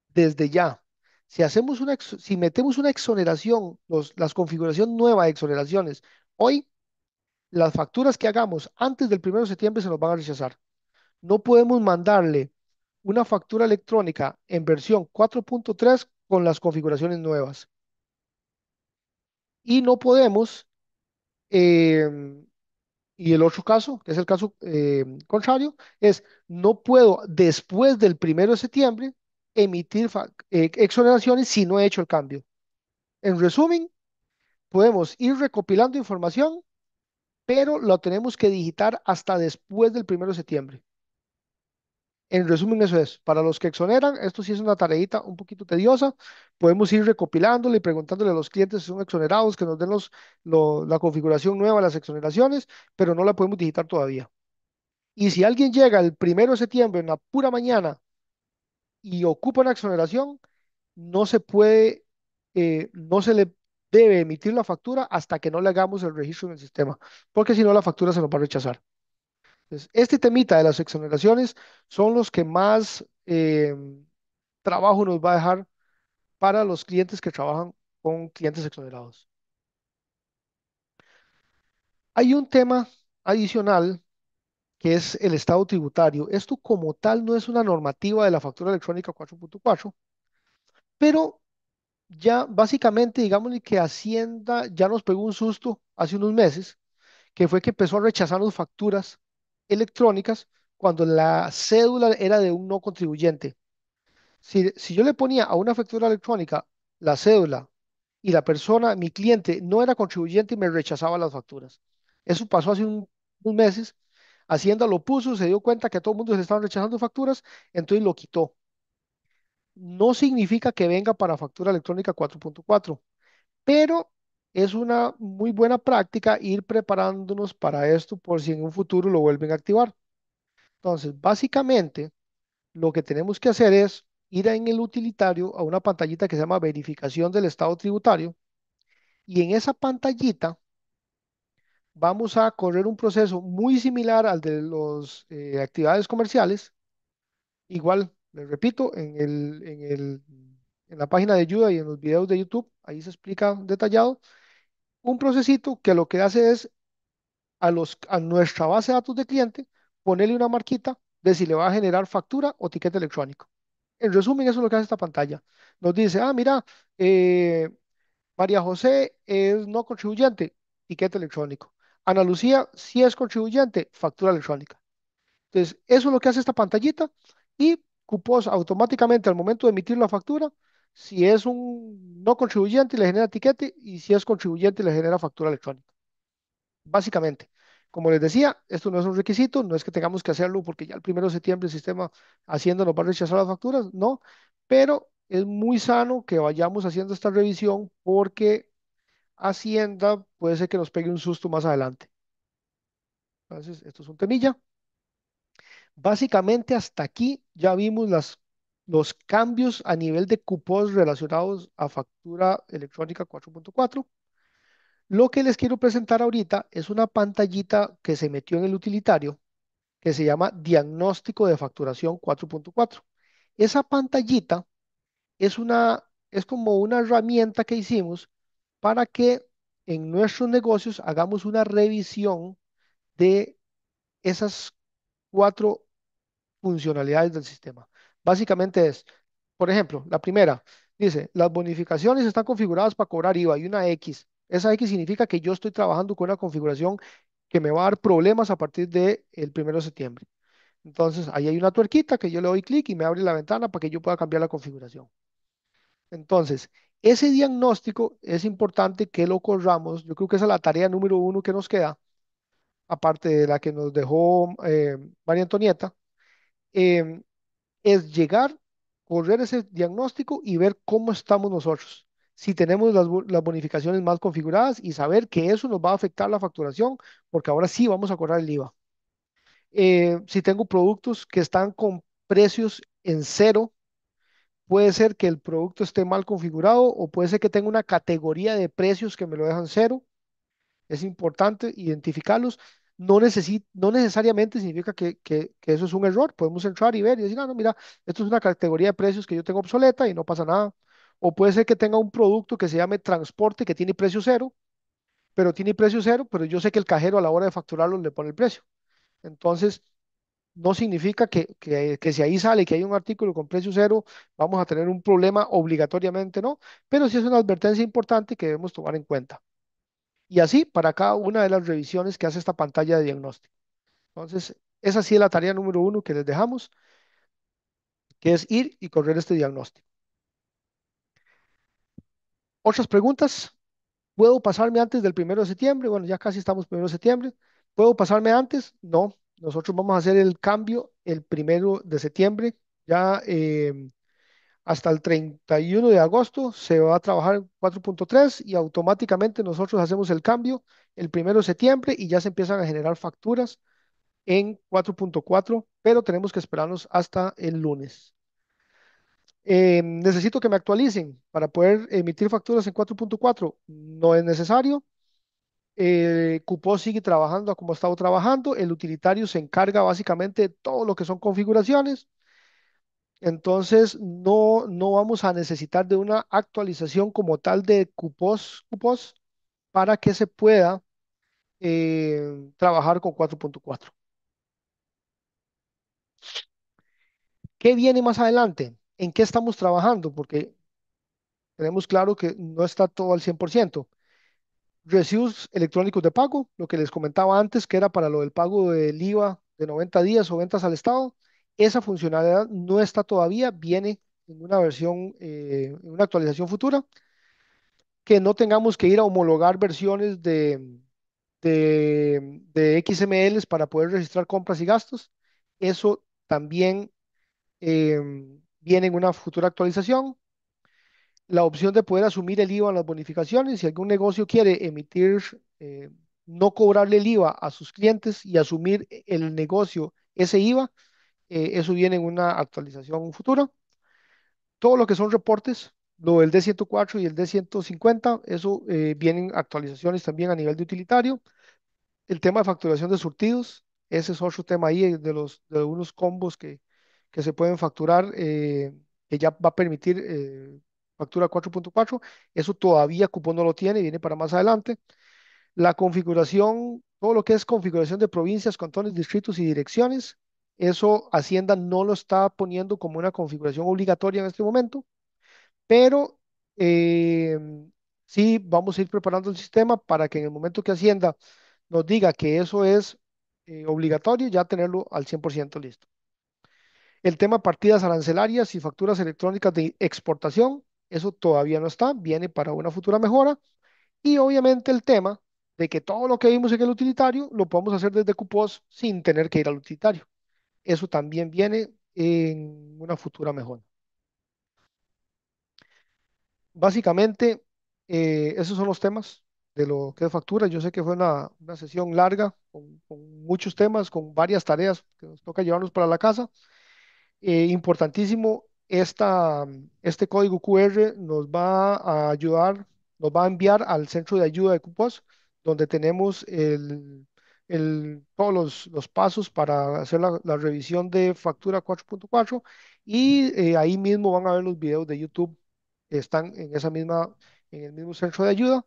desde ya? Si metemos una exoneración, las configuración nueva de exoneraciones, hoy las facturas que hagamos antes del 1 de septiembre se nos van a rechazar. No podemos mandarle una factura electrónica en versión 4.3 con las configuraciones nuevas. Y no podemos, eh, y el otro caso, que es el caso contrario, es no puedo después del 1 de septiembre emitir exoneraciones si no he hecho el cambio. En resumen, podemos ir recopilando información, pero lo tenemos que digitar hasta después del 1 de septiembre. En resumen, eso es. Para los que exoneran, esto sí es una tareita un poquito tediosa. Podemos ir recopilándole y preguntándole a los clientes si son exonerados, que nos den la configuración nueva de las exoneraciones, pero no la podemos digitar todavía. Y si alguien llega el 1 de septiembre en la pura mañana y ocupa una exoneración, no se puede, no se le debe emitir la factura hasta que no le hagamos el registro en el sistema, porque si no la factura se nos va a rechazar. Entonces, este temita de las exoneraciones son los que más trabajo nos va a dejar para los clientes que trabajan con clientes exonerados. Hay un tema adicional que es el estado tributario. Esto como tal no es una normativa de la factura electrónica 4.4, pero ya básicamente, digámosle que Hacienda ya nos pegó un susto hace unos meses, que fue que empezó a rechazarnos facturas electrónicas cuando la cédula era de un no contribuyente. Si yo le ponía a una factura electrónica la cédula y la persona, mi cliente, no era contribuyente y me rechazaba las facturas. Eso pasó hace unos meses. Hacienda lo puso, se dio cuenta que a todo el mundo se estaban rechazando facturas, entonces lo quitó. No significa que venga para factura electrónica 4.4, pero es una muy buena práctica ir preparándonos para esto por si en un futuro lo vuelven a activar. Entonces, básicamente, lo que tenemos que hacer es ir en el utilitario a una pantallita que se llama verificación del estado tributario y en esa pantallita vamos a correr un proceso muy similar al de las actividades comerciales. Igual, les repito, en la página de ayuda y en los videos de YouTube, ahí se explica detallado un procesito que lo que hace es a nuestra base de datos de cliente ponerle una marquita de si le va a generar factura o tiquete electrónico. En resumen, eso es lo que hace esta pantalla. Nos dice, mira, eh, María José es no contribuyente, tiquete electrónico. Ana Lucía sí es contribuyente, factura electrónica. Entonces, eso es lo que hace esta pantallita y Cupos automáticamente al momento de emitir la factura, si es un no contribuyente, le genera tiquete y si es contribuyente, le genera factura electrónica. Básicamente, como les decía, esto no es un requisito, no es que tengamos que hacerlo porque ya el 1 de septiembre el sistema Hacienda nos va a rechazar las facturas, no, pero es muy sano que vayamos haciendo esta revisión porque Hacienda puede ser que nos pegue un susto más adelante. Entonces, esto es un temilla. Básicamente, hasta aquí ya vimos las los cambios a nivel de cupos relacionados a factura electrónica 4.4. Lo que les quiero presentar ahorita es una pantallita que se metió en el utilitario que se llama Diagnóstico de Facturación 4.4. Esa pantallita es como una herramienta que hicimos para que en nuestros negocios hagamos una revisión de esas cuatro funcionalidades del sistema. Básicamente es, por ejemplo, la primera dice, las bonificaciones están configuradas para cobrar IVA y una X. Esa X significa que yo estoy trabajando con una configuración que me va a dar problemas a partir del 1 de septiembre. Entonces, ahí hay una tuerquita que yo le doy clic y me abre la ventana para que yo pueda cambiar la configuración. Entonces, ese diagnóstico es importante que lo corramos. Yo creo que esa es la tarea número uno que nos queda, aparte de la que nos dejó María Antonieta, eh, es llegar, correr ese diagnóstico y ver cómo estamos nosotros. Si tenemos las bonificaciones mal configuradas y saber que eso nos va a afectar la facturación, porque ahora sí vamos a cobrar el IVA. Si tengo productos que están con precios en cero, puede ser que el producto esté mal configurado o puede ser que tenga una categoría de precios que me lo dejan cero. Es importante identificarlos. No necesariamente significa que eso es un error. Podemos entrar y ver y decir, no, mira, esto es una categoría de precios que yo tengo obsoleta y no pasa nada. O puede ser que tenga un producto que se llame transporte que tiene precio cero, pero yo sé que el cajero a la hora de facturarlo le pone el precio. Entonces, no significa que si ahí sale que hay un artículo con precio cero, vamos a tener un problema obligatoriamente, no, pero sí es una advertencia importante que debemos tomar en cuenta. Y así para cada una de las revisiones que hace esta pantalla de diagnóstico. Entonces, esa sí es la tarea número uno que les dejamos, que es ir y correr este diagnóstico. Otras preguntas. ¿Puedo pasarme antes del 1 de septiembre? Bueno, ya casi estamos 1 de septiembre. ¿Puedo pasarme antes? No. Nosotros vamos a hacer el cambio el 1 de septiembre. Ya hasta el 31 de agosto se va a trabajar en 4.3 y automáticamente nosotros hacemos el cambio el 1 de septiembre y ya se empiezan a generar facturas en 4.4, pero tenemos que esperarnos hasta el lunes. Necesito que me actualicen para poder emitir facturas en 4.4. No es necesario. Cupo sigue trabajando como ha estado trabajando. El utilitario se encarga básicamente de todo lo que son configuraciones. Entonces, no vamos a necesitar de una actualización como tal de cupos para que se pueda trabajar con 4.4. ¿Qué viene más adelante? ¿En qué estamos trabajando? Porque tenemos claro que no está todo al 100%. Recibos electrónicos de pago, lo que les comentaba antes, que era para lo del pago del IVA de 90 días o ventas al Estado. Esa funcionalidad no está todavía, viene en una versión, en una actualización futura, que no tengamos que ir a homologar versiones de XMLs para poder registrar compras y gastos. Eso también eh, viene en una futura actualización. La opción de poder asumir el IVA en las bonificaciones. Si algún negocio quiere emitir, no cobrarle el IVA a sus clientes y asumir el negocio ese IVA, eso viene en una actualización futura. Todo lo que son reportes, lo del D104 y el D150, eso vienen actualizaciones también a nivel de utilitario. El tema de facturación de surtidos, ese es otro tema ahí de algunos combos que se pueden facturar, que ya va a permitir factura 4.4. Eso todavía Cupo no lo tiene, viene para más adelante. La configuración, todo lo que es configuración de provincias, cantones, distritos y direcciones, eso Hacienda no lo está poniendo como una configuración obligatoria en este momento, pero eh, sí vamos a ir preparando el sistema para que en el momento que Hacienda nos diga que eso es obligatorio, ya tenerlo al 100% listo. El tema partidas arancelarias y facturas electrónicas de exportación, eso todavía no está, viene para una futura mejora. Y obviamente el tema de que todo lo que vimos en el utilitario lo podemos hacer desde Cupos sin tener que ir al utilitario. Eso también viene en una futura mejora. Básicamente, esos son los temas de lo que es factura. Yo sé que fue una sesión larga, con muchos temas, con varias tareas que nos toca llevarnos para la casa. Importantísimo este código QR nos va a ayudar, nos va a enviar al centro de ayuda de cupos, donde tenemos todos los pasos para hacer la revisión de factura 4.4 y ahí mismo van a ver los videos de YouTube que están en el mismo centro de ayuda.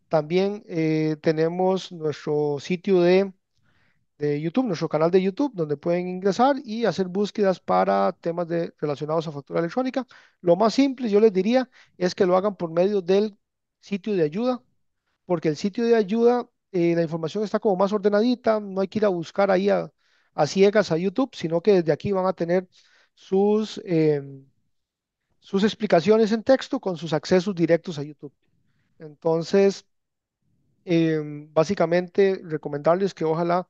También tenemos nuestro sitio de YouTube, nuestro canal de YouTube, donde pueden ingresar y hacer búsquedas para temas relacionados a factura electrónica. Lo más simple, yo les diría, es que lo hagan por medio del sitio de ayuda, porque el sitio de ayuda, la información está como más ordenadita, no hay que ir a buscar ahí a ciegas a YouTube, sino que desde aquí van a tener sus explicaciones en texto con sus accesos directos a YouTube. Entonces, básicamente, recomendarles que ojalá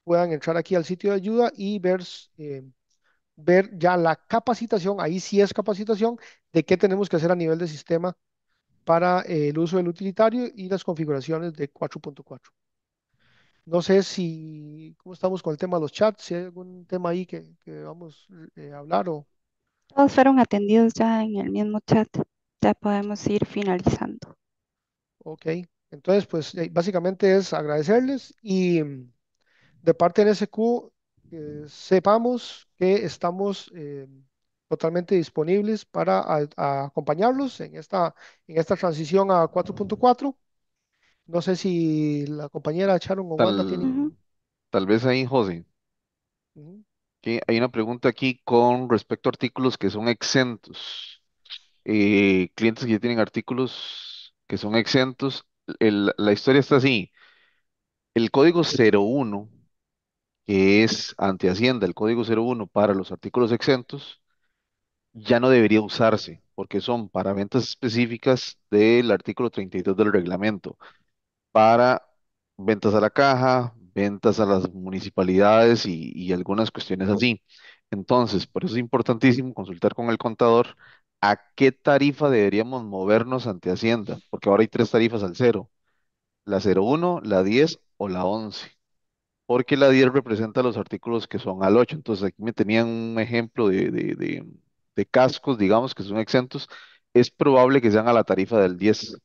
puedan entrar aquí al sitio de ayuda y ver ya la capacitación, ahí sí es capacitación, de qué tenemos que hacer a nivel de sistema para el uso del utilitario y las configuraciones de 4.4. No sé cómo estamos con el tema de los chats, si hay algún tema ahí que vamos a hablar o, Todos fueron atendidos ya en el mismo chat. Ya podemos ir finalizando. ok. Entonces, pues básicamente es agradecerles y de parte de NSQ, sepamos que estamos totalmente disponibles para a acompañarlos en esta transición a 4.4. No sé si la compañera Sharon o Wanda Tal, Ujú. tienen... tal vez ahí, José, Ujú. que hay una pregunta aquí con respecto a artículos que son exentos. Clientes que ya tienen artículos que son exentos. La historia está así. El código 01, que es ante Hacienda, el código 01 para los artículos exentos, ya no debería usarse porque son para ventas específicas del artículo 32 del reglamento, para ventas a la caja, ventas a las municipalidades y algunas cuestiones así. Entonces, por eso es importantísimo consultar con el contador a qué tarifa deberíamos movernos ante Hacienda, porque ahora hay tres tarifas al cero, la 01, la 10 o la 11, porque la 10 representa los artículos que son al 8. Entonces, aquí me tenían un ejemplo de cascos, digamos, que son exentos. Es probable que sean a la tarifa del 10.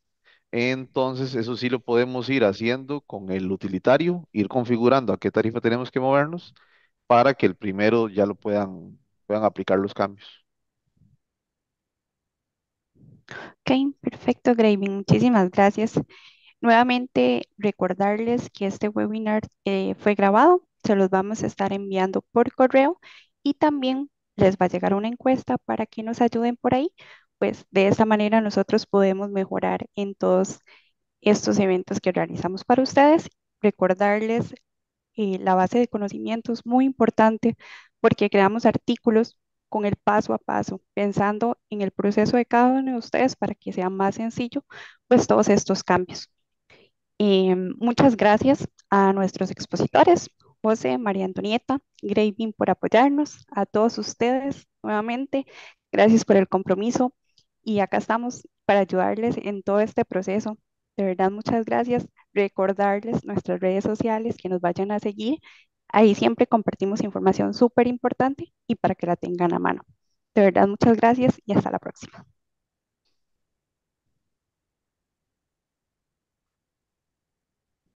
Entonces, eso sí lo podemos ir haciendo con el utilitario, ir configurando a qué tarifa tenemos que movernos para que el primero ya puedan aplicar los cambios. Ok, perfecto, Graving. Muchísimas gracias. Nuevamente, recordarles que este webinar fue grabado, se los vamos a estar enviando por correo y también les va a llegar una encuesta para que nos ayuden por ahí. Pues de esa manera nosotros podemos mejorar en todos estos eventos que realizamos para ustedes. Recordarles la base de conocimientos muy importante porque creamos artículos con el paso a paso, pensando en el proceso de cada uno de ustedes para que sea más sencillo, pues todos estos cambios. Muchas gracias a nuestros expositores, José, María Antonieta, Graving por apoyarnos, a todos ustedes nuevamente, gracias por el compromiso y acá estamos para ayudarles en todo este proceso. De verdad, muchas gracias. Recordarles nuestras redes sociales que nos vayan a seguir. Ahí siempre compartimos información súper importante y para que la tengan a mano. De verdad, muchas gracias y hasta la próxima.